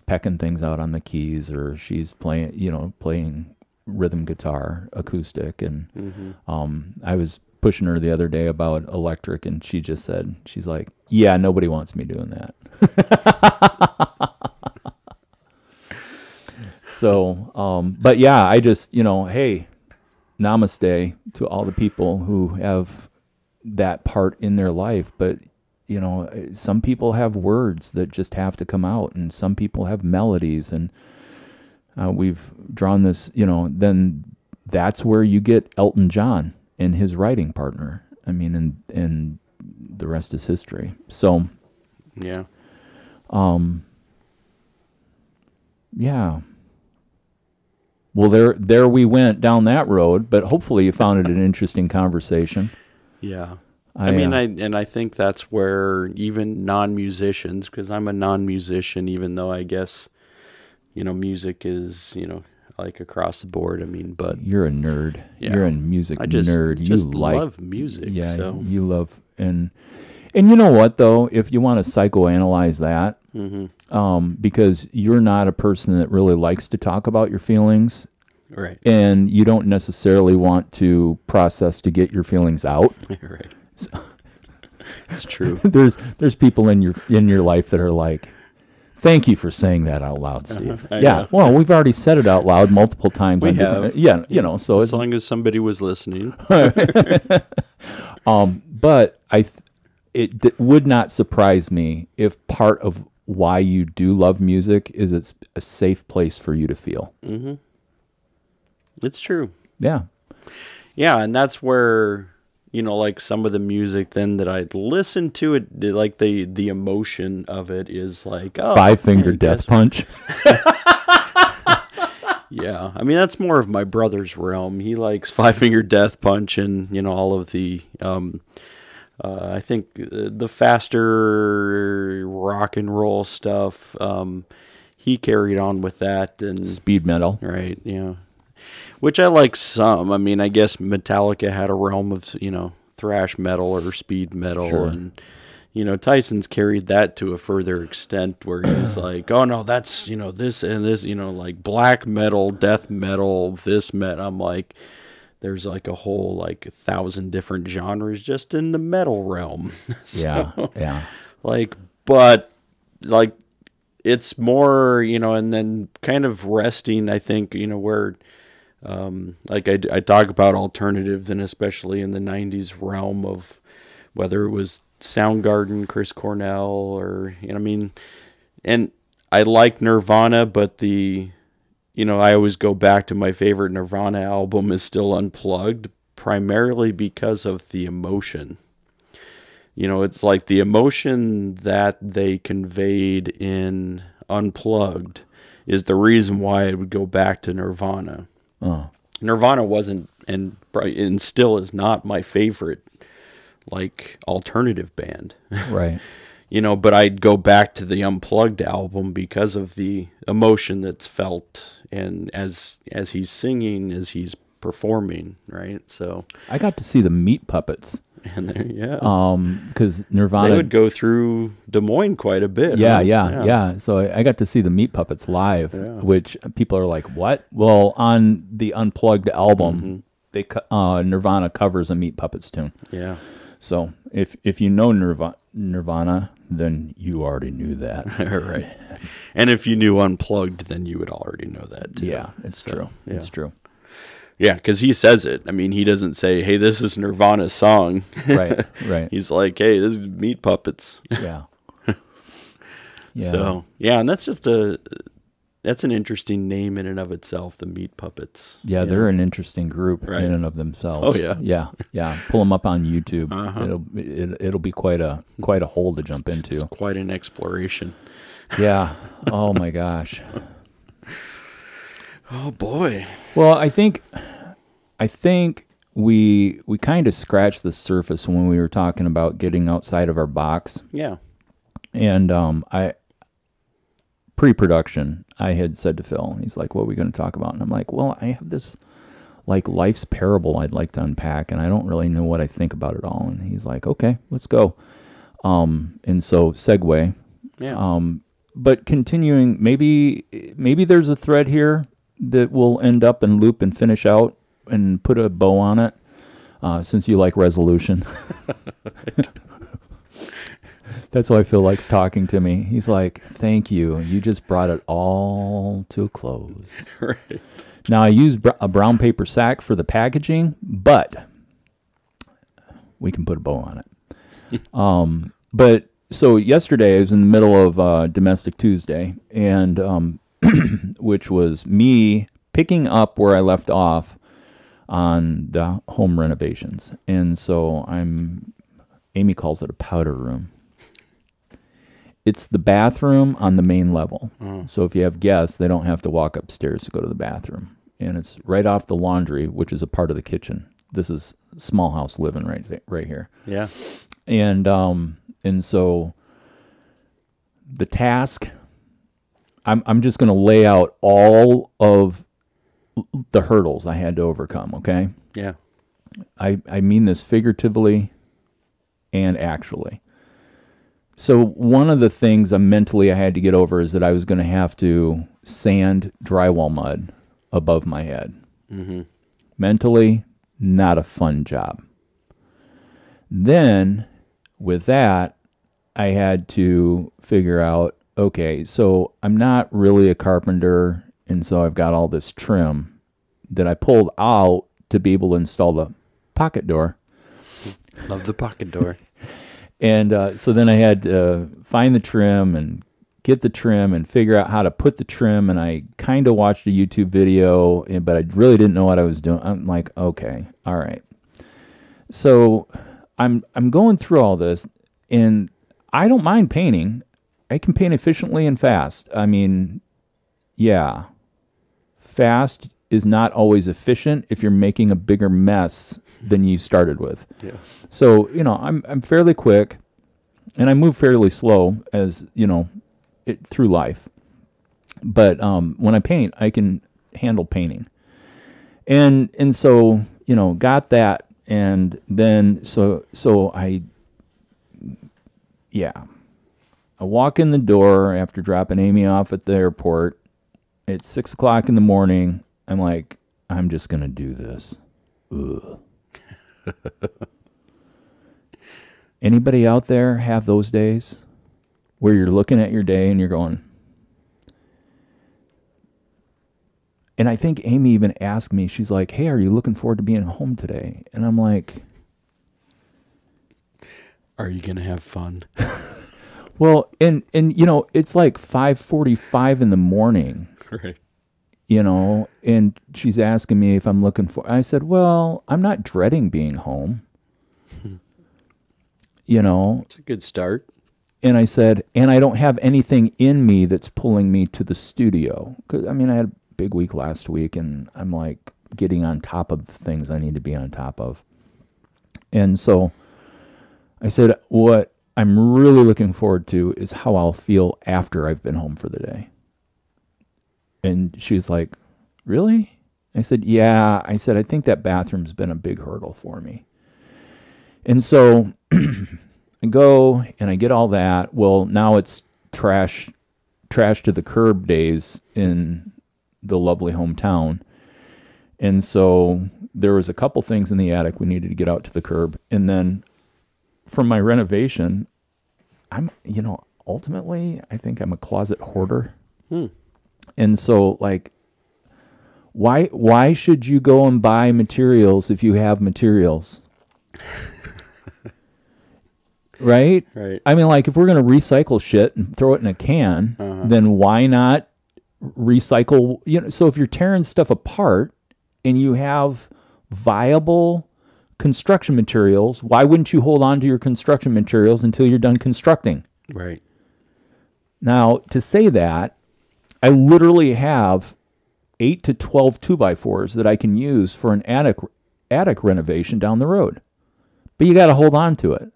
Speaker 2: pecking things out on the keys, or she's playing rhythm guitar, acoustic, and I was pushing her the other day about electric, and she just said, she's like, yeah, nobody wants me doing that. So, but yeah, I just, hey, namaste to all the people who have that part in their life. But, some people have words that just have to come out, and some people have melodies, and we've drawn this, then that's where you get Elton John and his writing partner. I mean, and the rest is history. So,
Speaker 1: yeah.
Speaker 2: Yeah. Well, there we went down that road, but hopefully you found it an interesting conversation.
Speaker 1: Yeah. I think that's where even non-musicians, because I'm a non-musician, even though I guess, music is, like across the board. I mean, but
Speaker 2: you're a nerd.
Speaker 1: Yeah.
Speaker 2: You're a music nerd.
Speaker 1: You love music.
Speaker 2: Yeah,
Speaker 1: so.
Speaker 2: you love, and you know what though, if you want to psychoanalyze that, because you're not a person that really likes to talk about your feelings,
Speaker 1: right?
Speaker 2: And you don't necessarily want to process to get your feelings out,
Speaker 1: right? So, it's true.
Speaker 2: There's people in your life that are like, thank you for saying that out loud, Steve. Yeah, well, we've already said it out loud multiple times.
Speaker 1: We have.
Speaker 2: Yeah, so
Speaker 1: as long as somebody was listening.
Speaker 2: But it would not surprise me if part of why you do love music is it's a safe place for you to feel.
Speaker 1: Mm-hmm. It's true.
Speaker 2: Yeah.
Speaker 1: Yeah, and that's where, like some of the music then that I'd listen to it, like the emotion of it is like, oh,
Speaker 2: Five Finger Death Punch.
Speaker 1: Yeah, I mean, that's more of my brother's realm. He likes Five Finger Death Punch and, all of the, I think the faster rock and roll stuff, he carried on with that. And
Speaker 2: speed metal.
Speaker 1: Right, yeah. Which I like some. I mean, I guess Metallica had a realm of, thrash metal or speed metal.
Speaker 2: Sure.
Speaker 1: And, Tyson's carried that to a further extent where he's like, oh, no, that's, this and this, like black metal, death metal, this metal. I'm like, there's like a whole, 1,000 different genres just in the metal realm. So,
Speaker 2: yeah.
Speaker 1: But it's more, and then kind of resting, I think, where, I talk about alternatives, and especially in the 90s realm of whether it was Soundgarden, Chris Cornell, or, and I like Nirvana, but I always go back to my favorite Nirvana album is still Unplugged, primarily because of the emotion. It's like the emotion that they conveyed in Unplugged is the reason why I would go back to Nirvana.
Speaker 2: Oh.
Speaker 1: Nirvana wasn't, and still is not my favorite, alternative band.
Speaker 2: Right.
Speaker 1: But I'd go back to the Unplugged album because of the emotion that's felt, and as he's singing, as he's performing, right? So
Speaker 2: I got to see the Meat Puppets.
Speaker 1: And
Speaker 2: because Nirvana,
Speaker 1: they would go through Des Moines quite a bit.
Speaker 2: Yeah. So I got to see the Meat Puppets live, which people are like, "What?" Well, on the Unplugged album, they Nirvana covers a Meat Puppets tune.
Speaker 1: Yeah.
Speaker 2: So if you know Nirvana, then you already knew that,
Speaker 1: right? And if you knew Unplugged, then you would already know that too.
Speaker 2: Yeah, it's true. Yeah. It's true.
Speaker 1: Yeah, because he says it. I mean, he doesn't say, "Hey, this is Nirvana's song."
Speaker 2: Right.
Speaker 1: He's like, "Hey, this is Meat Puppets."
Speaker 2: Yeah.
Speaker 1: So, and that's just that's an interesting name in and of itself, the Meat Puppets.
Speaker 2: Yeah, they're an interesting group in and of themselves.
Speaker 1: Oh
Speaker 2: yeah. Pull them up on YouTube. It'll be quite a hole to jump into.
Speaker 1: It's quite an exploration.
Speaker 2: Yeah. Oh my gosh.
Speaker 1: Oh boy.
Speaker 2: Well, I think we kind of scratched the surface when we were talking about getting outside of our box.
Speaker 1: Yeah.
Speaker 2: And pre-production, I had said to Phil, he's like, "What are we going to talk about?" And I'm like, "Well, I have this life's parable I'd like to unpack, and I don't really know what I think about it all." And he's like, "Okay, let's go." And so segue.
Speaker 1: Yeah.
Speaker 2: But continuing, maybe there's a thread here that we'll end up and loop and finish out and put a bow on it, since you like resolution. That's why Phil likes talking to me. He's like, thank you. You just brought it all to a close.
Speaker 1: Right.
Speaker 2: Now, I use a brown paper sack for the packaging, but we can put a bow on it. But so yesterday I was in the middle of Domestic Tuesday, and which was me picking up where I left off on the home renovations. And so Amy calls it a powder room. It's the bathroom on the main level. So if you have guests, they don't have to walk upstairs to go to the bathroom. And it's right off the laundry, which is a part of the kitchen. This is small house living right here.
Speaker 1: Yeah.
Speaker 2: And so the task, I'm just going to lay out all of the hurdles I had to overcome, okay?
Speaker 1: Yeah.
Speaker 2: I mean this figuratively and actually. So one of the things I had to get over is that I was going to have to sand drywall mud above my head.
Speaker 1: Mm-hmm.
Speaker 2: Mentally, not a fun job. Then, with that, I had to figure out, okay, so I'm not really a carpenter, and so I've got all this trim that I pulled out to be able to install the pocket door.
Speaker 1: Love the pocket door.
Speaker 2: And so then I had to find the trim and get the trim and figure out how to put the trim. And I kind of watched a YouTube video, but I really didn't know what I was doing. I'm like, okay, all right. So I'm going through all this, and I don't mind painting. I can paint efficiently and fast. I mean, yeah, fast is not always efficient if you're making a bigger mess than you started with.
Speaker 1: Yeah.
Speaker 2: So, I'm fairly quick, and I move fairly slow as, through life. But when I paint, I can handle painting. And so, got that, and then so I walk in the door after dropping Amy off at the airport. It's 6 o'clock in the morning. I'm like, I'm just going to do this. Ugh. Anybody out there have those days where you're looking at your day and you're going, and I think Amy even asked me, she's like, hey, are you looking forward to being home today? And I'm like,
Speaker 1: are you going to have fun?
Speaker 2: Well, and it's like 5:45 in the morning.
Speaker 1: Right.
Speaker 2: And she's asking me if I'm looking for, I said, well, I'm not dreading being home.
Speaker 1: It's a good start.
Speaker 2: And I said, and I don't have anything in me that's pulling me to the studio. Because, I had a big week last week, and I'm like getting on top of the things I need to be on top of. And so I said, what I'm really looking forward to is how I'll feel after I've been home for the day. And she's like, really? I said, yeah. I said, I think that bathroom's been a big hurdle for me. And so I go and I get all that. Well, now it's trash to the curb days in the lovely hometown. And so there was a couple things in the attic we needed to get out to the curb. And then from my renovation, ultimately, I think I'm a closet hoarder. And so, like, why should you go and buy materials if you have materials? Right?
Speaker 1: Right.
Speaker 2: Like, if we're going to recycle shit and throw it in a can, then why not recycle? So if you're tearing stuff apart and you have viable construction materials, why wouldn't you hold on to your construction materials until you're done constructing?
Speaker 1: Right.
Speaker 2: Now, to say that, I literally have 8 to 12 2x4s that I can use for an attic renovation down the road. But you got to hold on to it.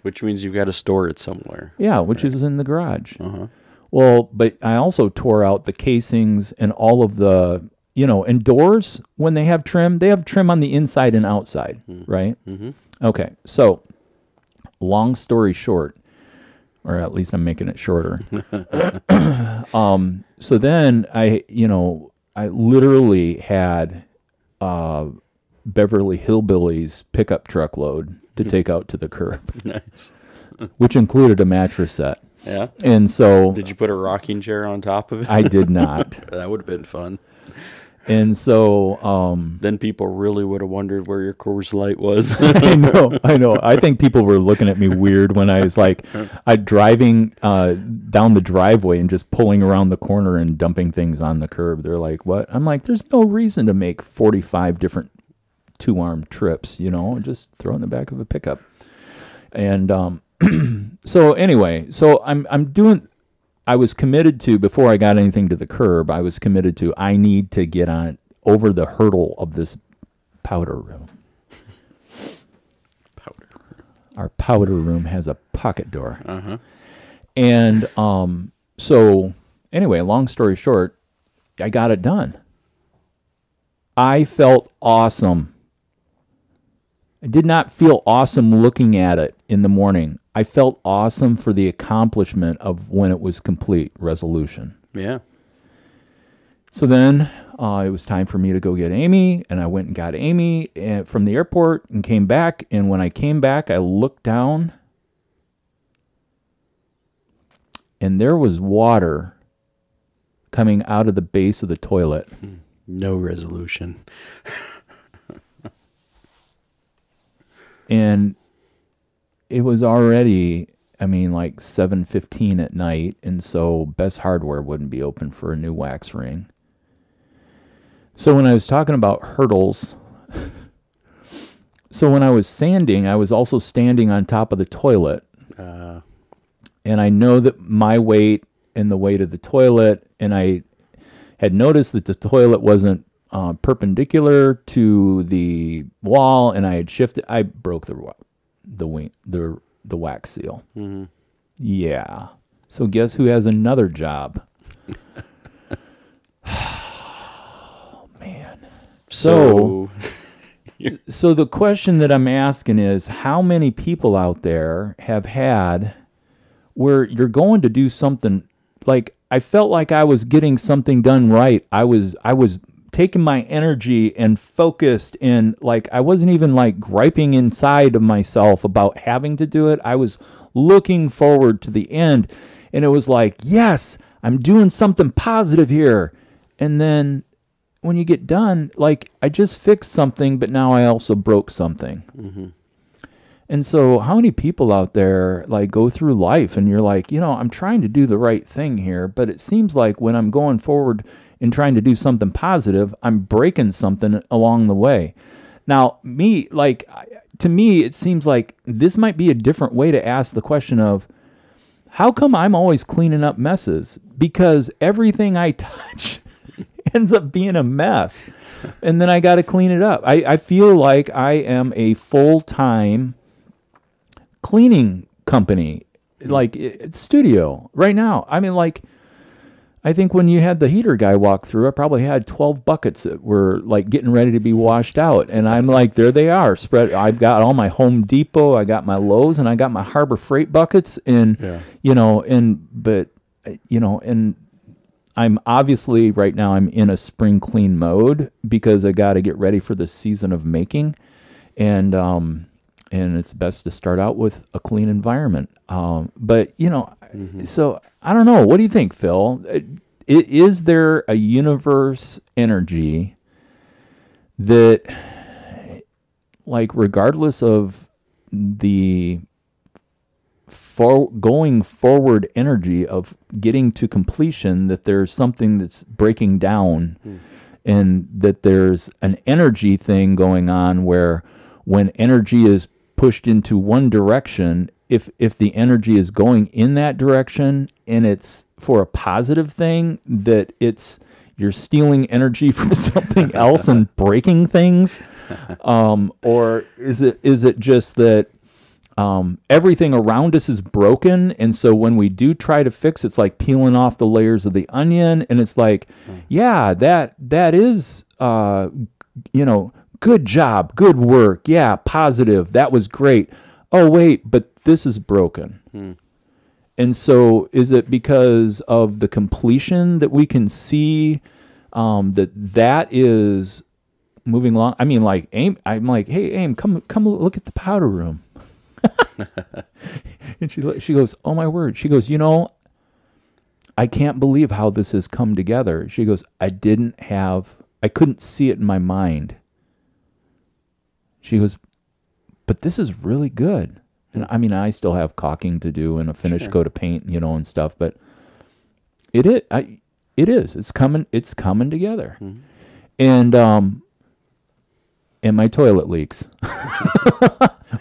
Speaker 1: Which means you've got to store it somewhere.
Speaker 2: Yeah, which is in the garage. Well, but I also tore out the casings and all of the, and doors, when they have trim on the inside and outside, right? Okay, so long story short, or at least I'm making it shorter. So then I literally had Beverly Hillbillies pickup truck load to take out to the curb,
Speaker 1: Nice.
Speaker 2: which included a mattress set.
Speaker 1: Yeah.
Speaker 2: And so
Speaker 1: Did you put a rocking chair on top of it?
Speaker 2: I did not.
Speaker 1: That would have been fun.
Speaker 2: And so
Speaker 1: Then people really would have wondered where your Coors Light was.
Speaker 2: I know. I think people were looking at me weird when I was like, driving down the driveway and just pulling around the corner and dumping things on the curb. They're like, what? I'm like, there's no reason to make 45 different 2-arm trips, just throw in the back of a pickup. And so anyway, I was committed to, before I got anything to the curb, I need to get on over the hurdle of this powder room. Our powder room has a pocket door.
Speaker 1: Uh-huh.
Speaker 2: And so anyway, long story short, I got it done. I felt awesome. I did not feel awesome looking at it in the morning. I felt awesome for the accomplishment of when it was complete, resolution.
Speaker 1: Yeah.
Speaker 2: So then it was time for me to go get Amy, and I went and got Amy from the airport and came back. And when I came back, I looked down, and there was water coming out of the base of the toilet.
Speaker 1: No resolution.
Speaker 2: And it was already, like 7:15 at night, and so Best Hardware wouldn't be open for a new wax ring. So when I was talking about hurdles, so when I was sanding, I was also standing on top of the toilet. And I know that my weight and the weight of the toilet, and I had noticed that the toilet wasn't perpendicular to the wall, and I had shifted. I broke the wax seal.
Speaker 1: Mm-hmm.
Speaker 2: Yeah. So guess who has another job? Oh, man. So the question that I'm asking is, how many people out there have had where you're going to do something, like I felt like I was getting something done right. I was taking my energy and focused, and like I wasn't even like griping inside of myself about having to do it. I was looking forward to the end, and it was like, yes, I'm doing something positive here. And then when you get done, like I just fixed something, but now I also broke something.
Speaker 1: Mm-hmm.
Speaker 2: And so how many people out there like go through life and you're like, I'm trying to do the right thing here, but it seems like when I'm going forward and trying to do something positive, I'm breaking something along the way. Now, to me, it seems like this might be a different way to ask the question of, how come I'm always cleaning up messes? Because everything I touch ends up being a mess. And then I got to clean it up. I feel like I am a full-time cleaning company, like studio right now. I think when you had the heater guy walk through, I probably had 12 buckets that were like getting ready to be washed out. And I'm like, there they are spread. I've got all my Home Depot, I got my Lowe's, and I got my Harbor Freight buckets. And, and I'm obviously right now I'm in a spring clean mode because I got to get ready for the season of making. And it's best to start out with a clean environment. So I don't know. What do you think, Phil? Is there a universe energy that, like, regardless of the going forward energy of getting to completion, that there's something that's breaking down and that there's an energy thing going on where when energy is pushed into one direction, if the energy is going in that direction and it's for a positive thing, that you're stealing energy from something else and breaking things, or is it just that everything around us is broken, and so when we do try to fix, it's like peeling off the layers of the onion, and it's like, yeah, that is good job, good work, yeah, positive, that was great. Oh wait, but this is broken. And so is it because of the completion that we can see that is moving along? I mean, like Aim, I'm like, hey, Aim, come look at the powder room. And she goes, oh my word. She goes, I can't believe how this has come together. She goes, I couldn't see it in my mind. She goes, but this is really good. And I mean, I still have caulking to do and a finish coat of paint, and stuff, but it is. It's coming together. Mm-hmm. And my toilet leaks.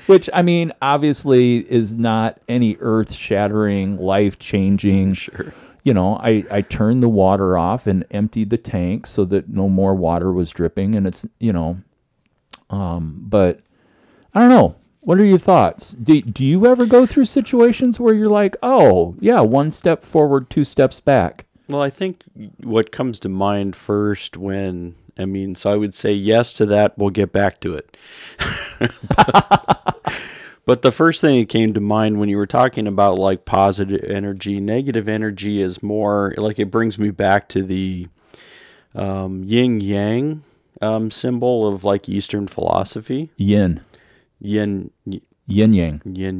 Speaker 2: Which, I mean, obviously is not any earth-shattering, life-changing.
Speaker 1: Sure.
Speaker 2: I turned the water off and emptied the tank so that no more water was dripping, and it's, but I don't know. What are your thoughts? Do you ever go through situations where you're like, oh, yeah, 1 step forward, 2 steps back?
Speaker 1: Well, I think what comes to mind first so I would say yes to that. We'll get back to it. But the first thing that came to mind when you were talking about like positive energy, negative energy is more like it brings me back to the yin yang symbol of like Eastern philosophy.
Speaker 2: Yin yang.
Speaker 1: Yin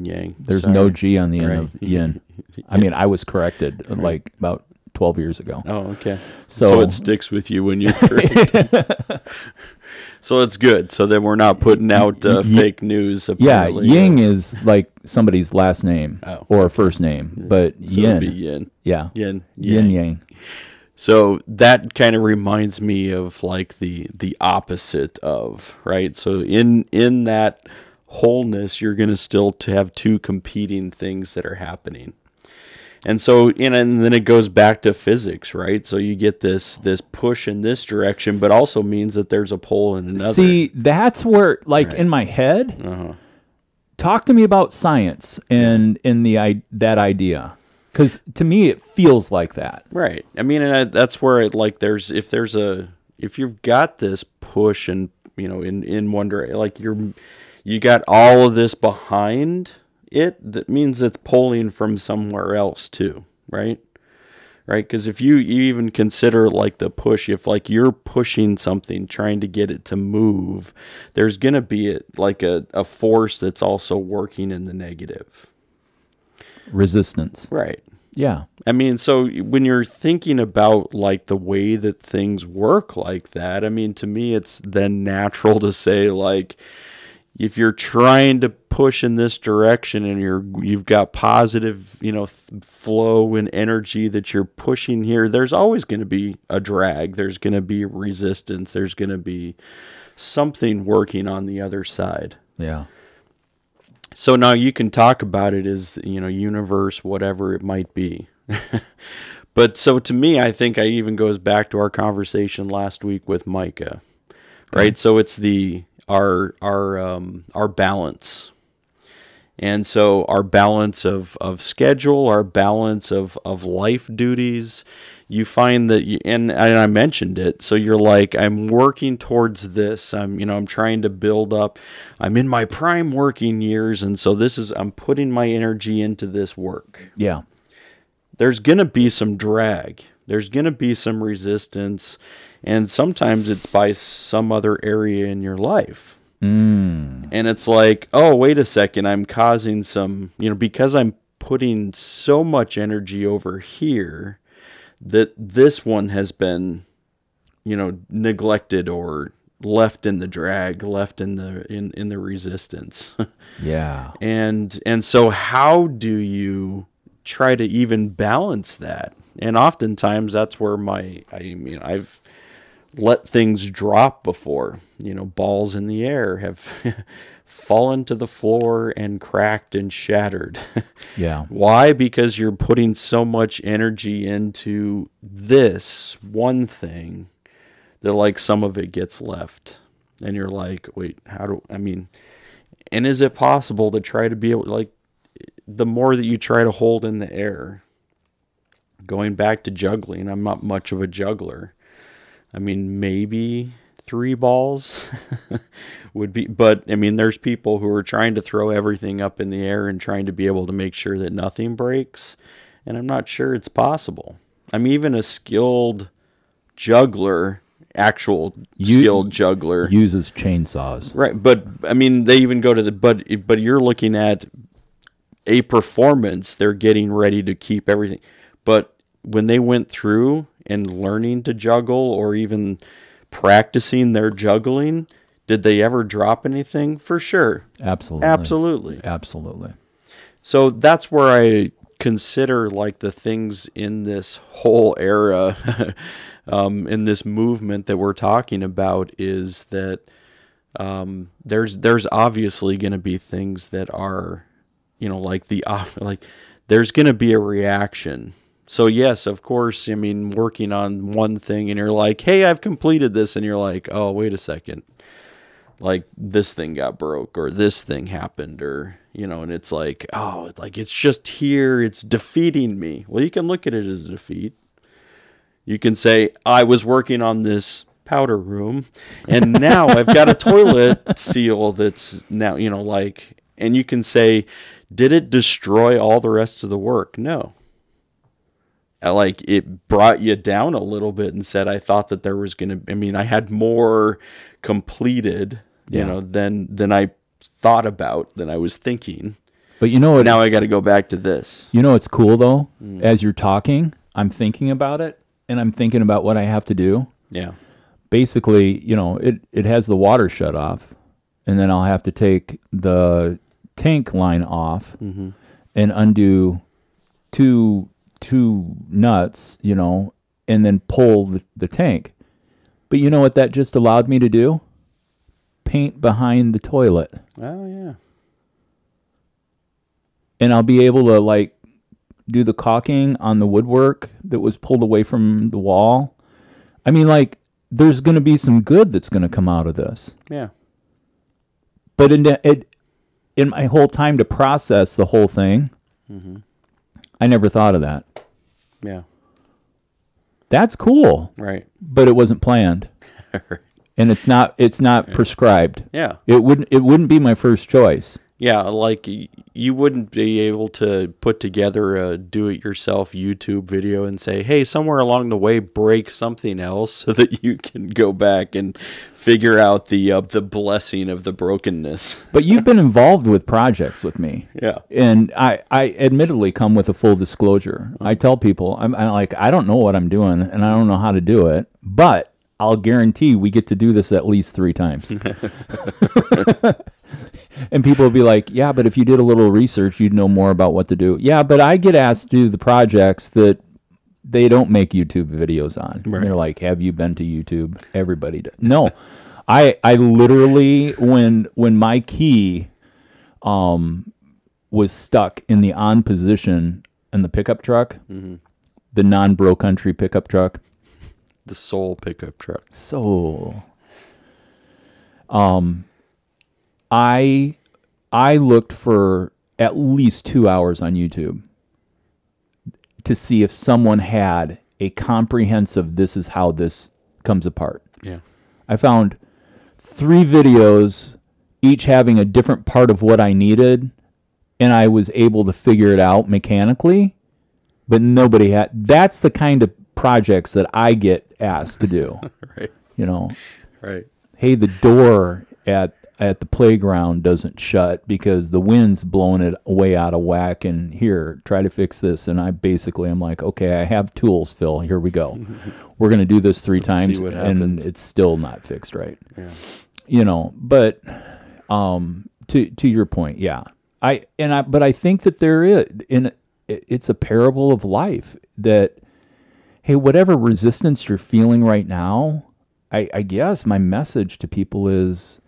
Speaker 1: yang.
Speaker 2: There's no G on the end of yin. I mean, I was corrected like about 12 years ago.
Speaker 1: Oh, okay. So it sticks with you when you're correct. So it's good. So then we're not putting out fake news. Apparently.
Speaker 2: Yeah, Ying is like somebody's last name or first name, but
Speaker 1: so
Speaker 2: Yin.
Speaker 1: It'd be yin.
Speaker 2: Yeah.
Speaker 1: Yin
Speaker 2: Yang.
Speaker 1: So that kind of reminds me of like the opposite of, right? So in that wholeness, you're going to still have two competing things that are happening. And so, and then it goes back to physics, right? So you get this push in this direction, but also means that there's a pull in another.
Speaker 2: See, that's where, like, in my head, talk to me about science and that idea, because to me it feels like that.
Speaker 1: Right. I mean, and that's where it like if you've got this push and in one direction, like you got all of this behind that means it's pulling from somewhere else too, right? Because if you even consider like the push, if like you're pushing something, trying to get it to move, there's going to be a force that's also working in the negative.
Speaker 2: Resistance.
Speaker 1: Right.
Speaker 2: Yeah.
Speaker 1: I mean, so when you're thinking about like the way that things work like that, I mean, to me, it's then natural to say like, if you're trying to push in this direction and you've got positive, flow and energy that you're pushing here, there's always going to be a drag. There's going to be resistance. There's going to be something working on the other side.
Speaker 2: Yeah.
Speaker 1: So now you can talk about it as, universe, whatever it might be. But so to me, I think it even goes back to our conversation last week with Micah, right? So it's our balance. And so our balance of schedule, our balance of life duties, you find that and I mentioned it. So you're like, I'm working towards this. I'm trying to build up. I'm in my prime working years. And so I'm putting my energy into this work.
Speaker 2: Yeah.
Speaker 1: There's going to be some drag. There's going to be some resistance. And sometimes it's by some other area in your life. And it's like, oh, wait a second, I'm causing some, because I'm putting so much energy over here that this one has been, neglected or left in the drag, left in the resistance.
Speaker 2: Yeah.
Speaker 1: And so how do you try to even balance that? And oftentimes that's where I've let things drop before, balls in the air have fallen to the floor and cracked and shattered.
Speaker 2: Yeah.
Speaker 1: Why? Because you're putting so much energy into this one thing that like some of it gets left. And you're like, wait, and is it possible to try to be able, like, the more that you try to hold in the air, going back to juggling, I'm not much of a juggler. I mean, maybe 3 balls would be, but I mean, there's people who are trying to throw everything up in the air and trying to be able to make sure that nothing breaks. And I'm not sure it's possible. I'm even a skilled juggler, actual skilled juggler,
Speaker 2: uses chainsaws.
Speaker 1: right? But I mean, they even go to the, but you're looking at a performance. They're getting ready to keep everything. But when they went through and learning to juggle or even practicing their juggling, did they ever drop anything? For sure.
Speaker 2: Absolutely.
Speaker 1: Absolutely.
Speaker 2: Absolutely.
Speaker 1: So that's where I consider like the things in this whole era, in this movement that we're talking about, is that there's obviously going to be things that are, like there's going to be a reaction. So yes, of course, I mean, working on one thing and you're like, hey, I've completed this, and you're like, oh, wait a second, like this thing got broke or this thing happened, or and it's like, oh, like it's just here, it's defeating me. Well, you can look at it as a defeat. You can say, I was working on this powder room and now I've got a toilet seal that's now, and you can say, did it destroy all the rest of the work? No. Like, it brought you down a little bit and said, I thought that there was going to, I mean, I had more completed, than I thought about, than I was thinking.
Speaker 2: But now
Speaker 1: I got to go back to this.
Speaker 2: It's cool though. As you're talking, I'm thinking about it, and I'm thinking about what I have to do.
Speaker 1: Yeah.
Speaker 2: Basically, it has the water shut off, and then I'll have to take the tank line off and undo two nuts, and then pull the tank. But you know what that just allowed me to do? Paint behind the toilet.
Speaker 1: Oh, yeah.
Speaker 2: And I'll be able to, do the caulking on the woodwork that was pulled away from the wall. I mean, there's going to be some good that's going to come out of this.
Speaker 1: Yeah.
Speaker 2: But in my whole time to process the whole thing, I never thought of that.
Speaker 1: Yeah.
Speaker 2: That's cool.
Speaker 1: Right.
Speaker 2: But it wasn't planned. And it's not prescribed.
Speaker 1: Yeah.
Speaker 2: It wouldn't be my first choice.
Speaker 1: Yeah, like you wouldn't be able to put together a do-it-yourself YouTube video and say, hey, somewhere along the way, break something else so that you can go back and figure out the blessing of the brokenness.
Speaker 2: But you've been involved with projects with me.
Speaker 1: Yeah.
Speaker 2: And I admittedly come with a full disclosure. I tell people, I'm like, I don't know what I'm doing, and I don't know how to do it, but I'll guarantee we get to do this at least 3 times. And people will be like, yeah, but if you did a little research, you'd know more about what to do. Yeah, but I get asked to do the projects that they don't make YouTube videos on. Right. They're like, have you been to YouTube? Everybody does. No. I literally, when my key was stuck in the on position in the pickup truck, the non-bro country pickup truck.
Speaker 1: The Soul pickup truck.
Speaker 2: Soul. I looked for at least 2 hours on YouTube to see if someone had a comprehensive, this is how this comes apart.
Speaker 1: Yeah.
Speaker 2: I found 3 videos, each having a different part of what I needed, and I was able to figure it out mechanically, but nobody had. That's the kind of projects that I get asked to do.
Speaker 1: Right. Right.
Speaker 2: Hey, the door at the playground doesn't shut because the wind's blowing it way out of whack, and here, try to fix this. And I'm like, okay, I have tools, Phil. Here we go. We're going to do this 3 times, and it's still not fixed right. Yeah. But to your point, yeah. But I think that there is, it's a parable of life that, hey, whatever resistance you're feeling right now, I guess my message to people is,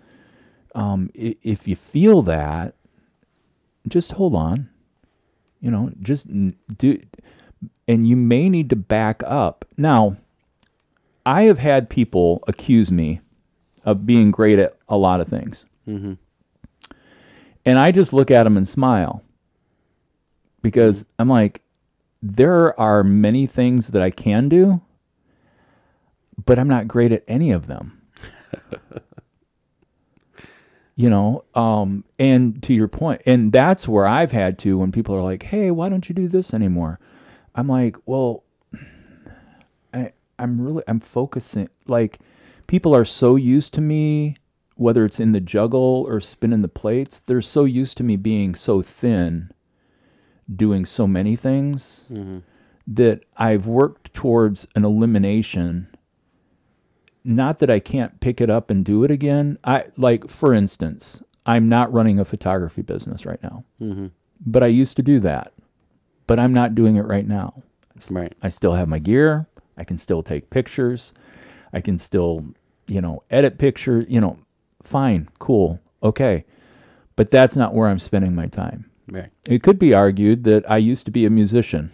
Speaker 2: if you feel that, just hold on, just do, and you may need to back up. Now, I have had people accuse me of being great at a lot of things. And I just look at them and smile, because I'm like, there are many things that I can do, but I'm not great at any of them. You know, and to your point, and that's where I've had to, when people are like, hey, why don't you do this anymore? I'm like, well, I'm focusing. Like, people are so used to me, whether it's in the juggle or spinning the plates, they're so used to me being so thin, doing so many things, that I've worked towards an elimination. Not that I can't pick it up and do it again. Like, for instance, I'm not running a photography business right now, but I used to do that, but I'm not doing it right now.
Speaker 1: Right.
Speaker 2: I still have my gear. I can still take pictures. I can still, edit pictures, fine, cool. Okay. But that's not where I'm spending my time.
Speaker 1: Right.
Speaker 2: It could be argued that I used to be a musician.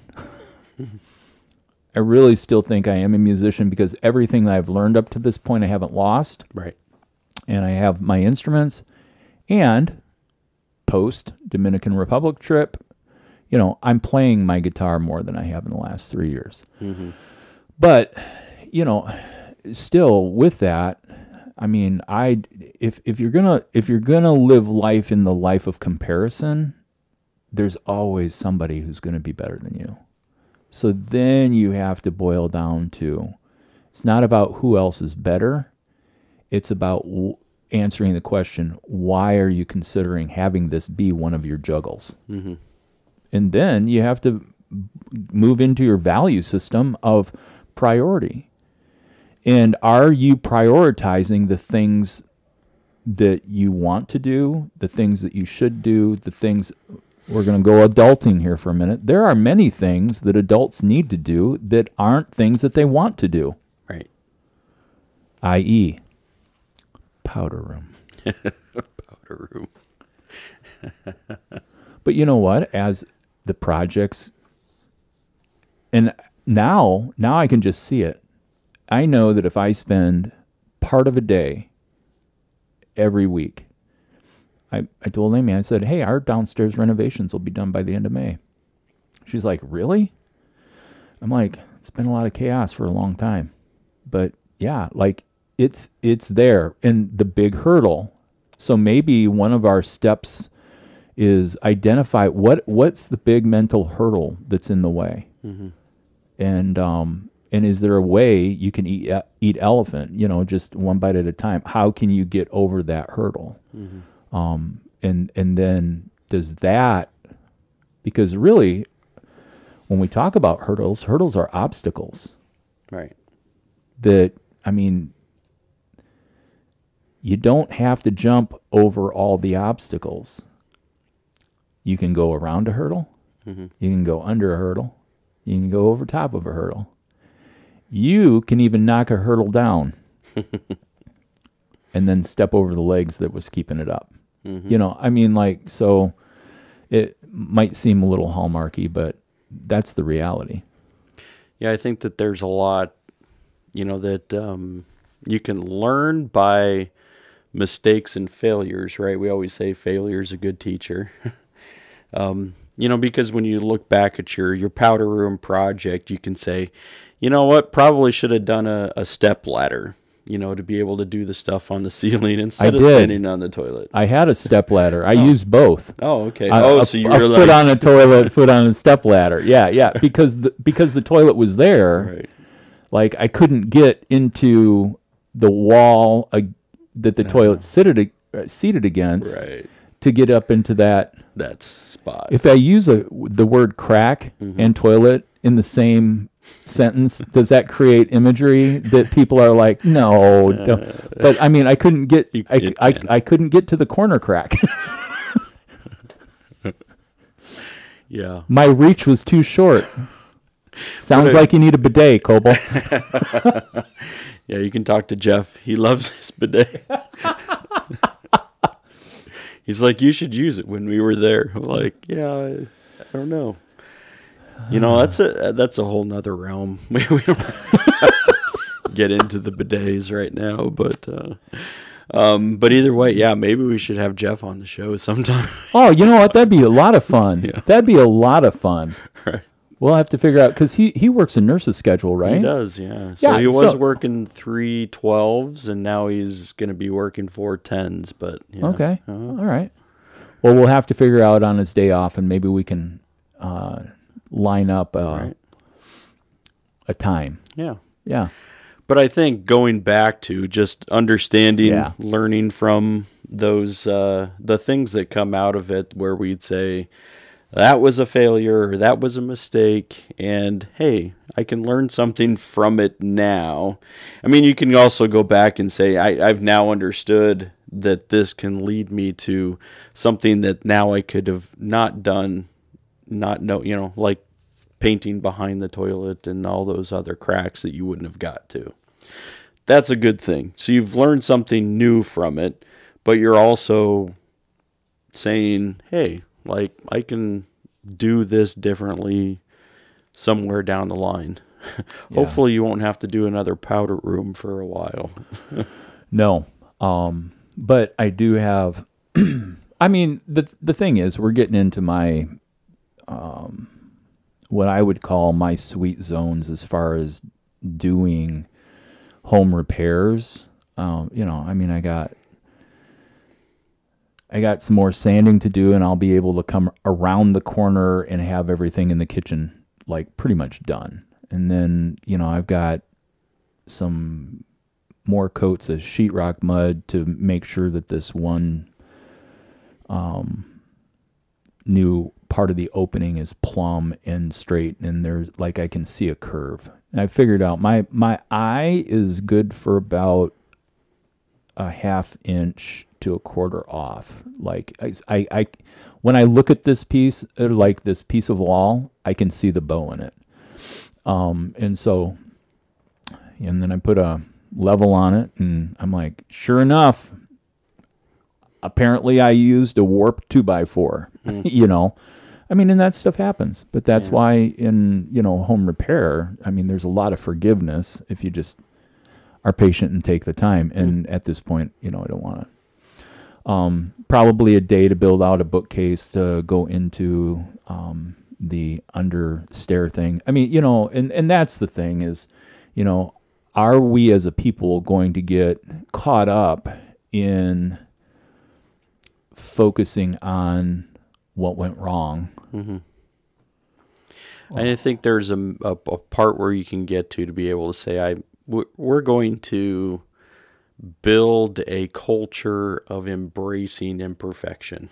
Speaker 2: I really still think I am a musician because everything that I've learned up to this point I haven't lost.
Speaker 1: Right.
Speaker 2: And I have my instruments, and post Dominican Republic trip, I'm playing my guitar more than I have in the last 3 years. But, still with that, I mean, if you're gonna live life in the life of comparison, there's always somebody who's gonna be better than you. So then you have to boil down to, it's not about who else is better. It's about answering the question, why are you considering having this be one of your juggles? And then you have to move into your value system of priority. And are you prioritizing the things that you want to do, the things that you should do, the things... We're going to go adulting here for a minute. There are many things that adults need to do that aren't things that they want to do.
Speaker 1: Right.
Speaker 2: I.e., powder room.
Speaker 1: Powder room.
Speaker 2: But you know what? As the projects... And now I can just see it. I know that if I spend part of a day every week, I told Amy, I said, hey, our downstairs renovations will be done by the end of May. She's like, really? I'm like, it's been a lot of chaos for a long time. But yeah, like it's there. And the big hurdle. So maybe one of our steps is identify what's the big mental hurdle that's in the way. And is there a way you can eat elephant, just one bite at a time? How can you get over that hurdle? And then does that, because really when we talk about hurdles are obstacles.
Speaker 1: Right.
Speaker 2: That, I mean, you don't have to jump over all the obstacles. You can go around a hurdle. You can go under a hurdle. You can go over top of a hurdle. You can even knock a hurdle down and then step over the legs that was keeping it up. I mean, like, so it might seem a little hallmarky, but that's the reality.
Speaker 1: Yeah, I think that there's a lot, that you can learn by mistakes and failures, right? We always say failure is a good teacher. Because when you look back at your powder room project, you can say, you know what, probably should have done a step ladder, to be able to do the stuff on the ceiling instead of standing on the toilet.
Speaker 2: I had a step ladder. I used both.
Speaker 1: Oh, okay.
Speaker 2: So you were like... foot on a toilet, foot on a step ladder. Yeah, because the toilet was there. Right. Like, I couldn't get into the wall that the toilet seated against, right, to get up into that
Speaker 1: spot.
Speaker 2: If I use the word crack and toilet in the same sentence, does that create imagery that people are like, no, don't. But I mean, I couldn't get I couldn't get to the corner crack.
Speaker 1: Yeah,
Speaker 2: my reach was too short. Sounds like you need a bidet, Coble.
Speaker 1: Yeah, you can talk to Jeff. He loves his bidet. He's like, you should use it when we were there. I'm like, yeah, I don't know. That's a whole nother realm. We don't have to get into the bidets right now, but either way, yeah, maybe we should have Jeff on the show sometime.
Speaker 2: Oh, you know what? That'd be a lot of fun. Yeah. That'd be a lot of fun.
Speaker 1: Right.
Speaker 2: We'll have to figure out because he works a nurse's schedule, right?
Speaker 1: He does, yeah. So
Speaker 2: Yeah,
Speaker 1: he was
Speaker 2: so-
Speaker 1: working 3 12s, and now he's going to be working 4 10s. But yeah.
Speaker 2: Okay. All right. Well, we'll have to figure out on his day off, and maybe we can line up
Speaker 1: Right.
Speaker 2: a time.
Speaker 1: Yeah.
Speaker 2: Yeah.
Speaker 1: But I think going back to just understanding,
Speaker 2: Yeah.
Speaker 1: learning from those, the things that come out of it, where we'd say, that was a failure, or that was a mistake, and hey, I can learn something from it now. I mean, you can also go back and say, I've now understood that this can lead me to something that now I could have not done, not know, like painting behind the toilet and all those other cracks that you wouldn't have got to. That's a good thing. So you've learned something new from it, but you're also saying, hey, like, I can do this differently somewhere down the line. Hopefully you won't have to do another powder room for a while.
Speaker 2: No. But I do have, I mean, the thing is, we're getting into my, what I would call my sweet zones as far as doing home repairs. I mean, I got some more sanding to do, and I'll be able to come around the corner and have everything in the kitchen like pretty much done. And then, I've got some more coats of sheetrock mud to make sure that this one new part of the opening is plumb and straight, and there's like I can see a curve. And I figured out my eye is good for about a ½ inch to a quarter off. Like I when I look at this piece, like this piece of wall, I can see the bow in it. And then I put a level on it, and I'm like, sure enough, apparently I used a warped 2x4. I mean, and that stuff happens, but that's why in, home repair, I mean, there's a lot of forgiveness if you just are patient and take the time. And at this point, I don't want to. Probably a day to build out a bookcase to go into the under stair thing. I mean, and that's the thing is, are we as a people going to get caught up in focusing on what went wrong?
Speaker 1: Mm-hmm. And I think there's a part where you can get to be able to say, we're going to build a culture of embracing imperfection.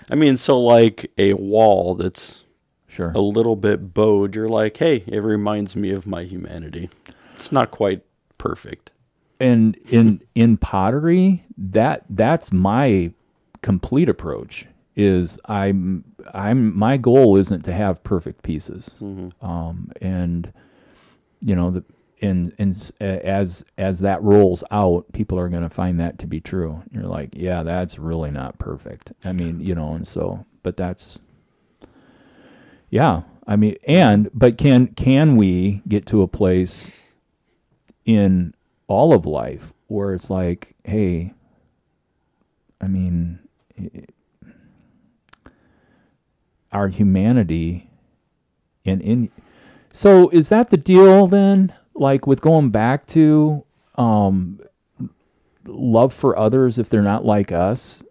Speaker 1: I mean, so like a wall that's
Speaker 2: Sure.
Speaker 1: a little bit bowed, you're like, hey, it reminds me of my humanity. It's not quite perfect.
Speaker 2: And in pottery, that's my complete approach. Is my goal isn't to have perfect pieces. And as that rolls out, people are going to find that to be true. You're like, yeah, that's really not perfect. I mean, and so, but that's, yeah. I mean, but can we get to a place in all of life where it's like, hey, I mean, our humanity so is that the deal then? Like with going back to love for others if they're not like us,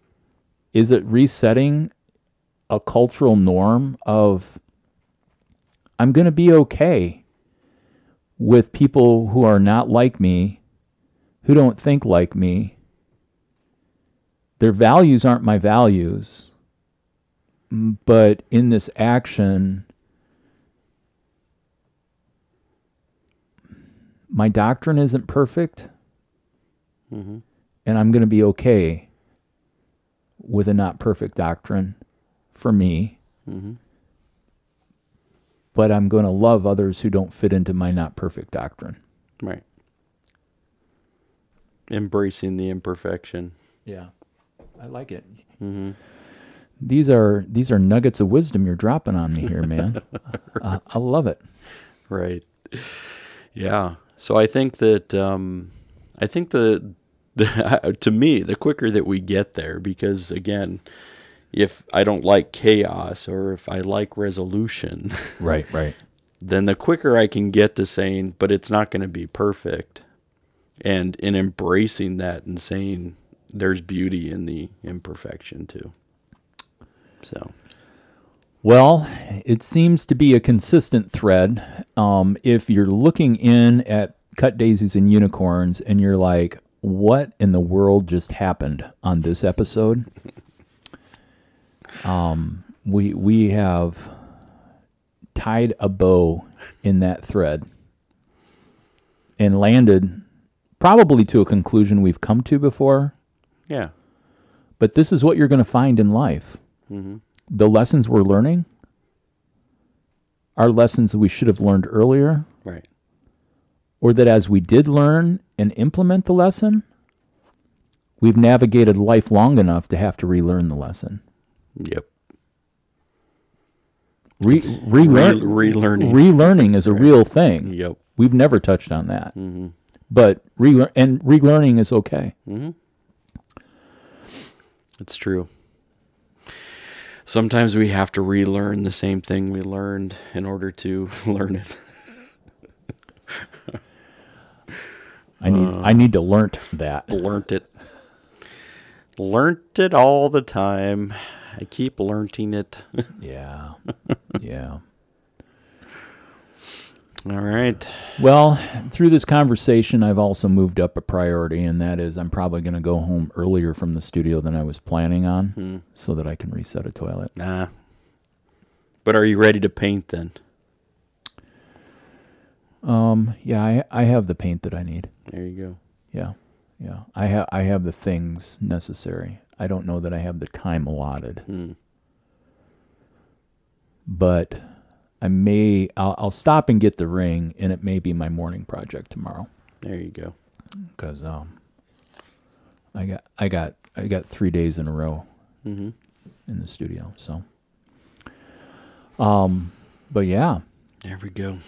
Speaker 2: is it resetting a cultural norm of I'm going to be okay with people who are not like me, who don't think like me. Their values aren't my values, but in this action, my doctrine isn't perfect, and I'm going to be okay with a not perfect doctrine for me, but I'm going to love others who don't fit into my not perfect doctrine.
Speaker 1: Right. Embracing the imperfection.
Speaker 2: Yeah, I like it. These are nuggets of wisdom you're dropping on me here, man. I love it.
Speaker 1: Right. Yeah. So I think that to me, the quicker that we get there, because again, if I don't like chaos or if I like resolution,
Speaker 2: Right.
Speaker 1: then the quicker I can get to saying, but it's not going to be perfect. And in embracing that and saying there's beauty in the imperfection too. So,
Speaker 2: Well, it seems to be a consistent thread. If you're looking in at Cut Daisies and Unicorns and you're like, what in the world just happened on this episode? We have tied a bow in that thread and landed probably to a conclusion we've come to before.
Speaker 1: yeah.
Speaker 2: But this is what you're going to find in life.
Speaker 1: Mm-hmm.
Speaker 2: The lessons we're learning are lessons that we should have learned earlier,
Speaker 1: Right.
Speaker 2: or that as we did learn and implement the lesson, we've navigated life long enough to have to relearn the lesson.
Speaker 1: Yep.
Speaker 2: Relearning. Relearning is a real thing.
Speaker 1: Yep.
Speaker 2: We've never touched on that.
Speaker 1: Mm-hmm.
Speaker 2: But relearning is okay.
Speaker 1: Mm-hmm. It's true. Sometimes we have to relearn the same thing we learned in order to learn it.
Speaker 2: I need to learn that.
Speaker 1: Learnt it. Learnt it all the time. I keep learning it.
Speaker 2: Yeah. Yeah.
Speaker 1: All right.
Speaker 2: Well, through this conversation, I've also moved up a priority, and that is I'm probably going to go home earlier from the studio than I was planning on so that I can reset a toilet.
Speaker 1: Nah. But are you ready to paint then?
Speaker 2: Yeah, I have the paint that I need.
Speaker 1: There you go.
Speaker 2: Yeah. Yeah. I have the things necessary. I don't know that I have the time allotted. But I'll stop and get the ring, and it may be my morning project tomorrow.
Speaker 1: There you go.
Speaker 2: Because I got 3 days in a row in the studio. So, but yeah.
Speaker 1: There we go.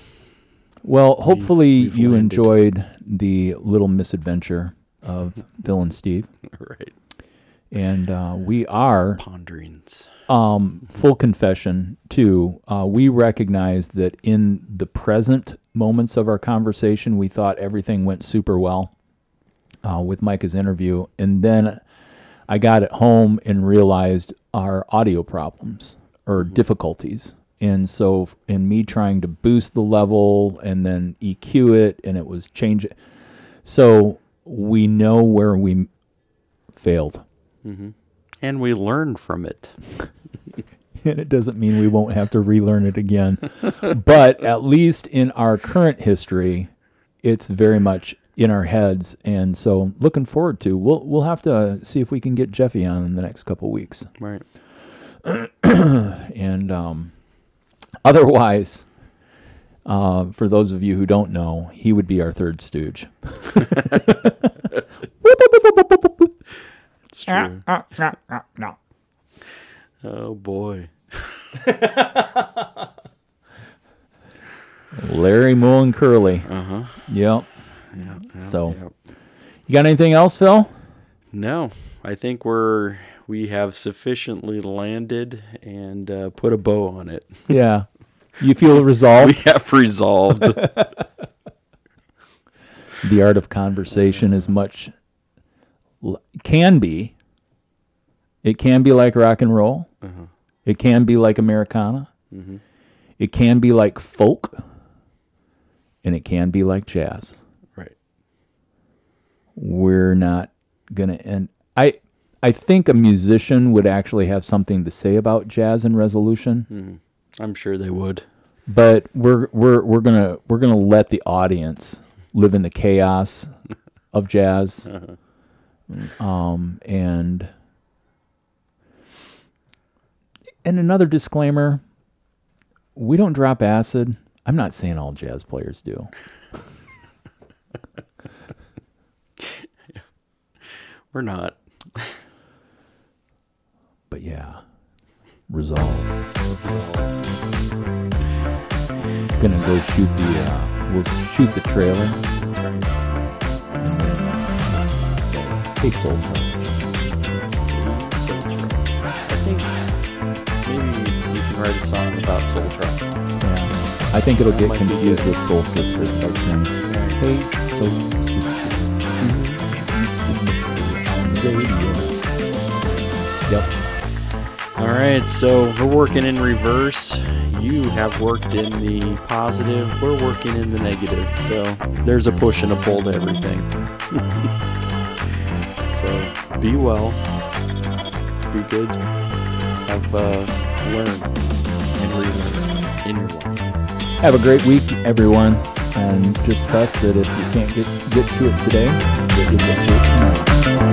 Speaker 2: Well, hopefully
Speaker 1: we've
Speaker 2: you
Speaker 1: landed.
Speaker 2: enjoyed the little misadventure of Phil and Steve.
Speaker 1: Right.
Speaker 2: And we are
Speaker 1: Ponderings.
Speaker 2: full confession too. We recognize that in the present moments of our conversation, we thought everything went super well with Micah's interview, and then I got at home and realized our audio problems or difficulties. And so in me trying to boost the level and then EQ it, and it was change it. So we know where we failed.
Speaker 1: And we learned from it.
Speaker 2: And it doesn't mean we won't have to relearn it again. But at least in our current history, it's very much in our heads. And so looking forward to, we'll have to see if we can get Jeffy on in the next couple of weeks.
Speaker 1: Right.
Speaker 2: And otherwise, for those of you who don't know, he would be our third stooge.
Speaker 1: It's true. Oh, boy.
Speaker 2: Larry, Moe, and Curly.
Speaker 1: Uh-huh.
Speaker 2: Yep.
Speaker 1: Yeah,
Speaker 2: So,
Speaker 1: yeah.
Speaker 2: you got anything else, Phil?
Speaker 1: No, I think we have sufficiently landed and put a bow on it.
Speaker 2: Yeah. You feel
Speaker 1: We
Speaker 2: resolved?
Speaker 1: have resolved.
Speaker 2: The art of conversation is much, can be. It can be like rock and roll. It can be like Americana. It can be like folk. And it can be like jazz.
Speaker 1: Right.
Speaker 2: We're not going to end. I think a musician would actually have something to say about jazz and resolution.
Speaker 1: I'm sure they would.
Speaker 2: But we're gonna let the audience live in the chaos of jazz. And another disclaimer, we don't drop acid. I'm not saying all jazz players do.
Speaker 1: We're not.
Speaker 2: But yeah, resolve. Gonna go shoot we'll shoot the trailer.
Speaker 1: That's right.
Speaker 2: And then say, hey, soul.
Speaker 1: I think write a song about Soul Track.
Speaker 2: Yeah. I think it'll get confused with Soul Sisters. Hey, Soul Sisters, on the radio. Yep.
Speaker 1: All right, so we're working in reverse. You have worked in the positive. We're working in the negative. So there's a push and a pull to everything. So be well. Be good. Have learned and relearned in your life.
Speaker 2: Have a great week, everyone. And just trust that if you can't get to it today, you'll get to it tomorrow.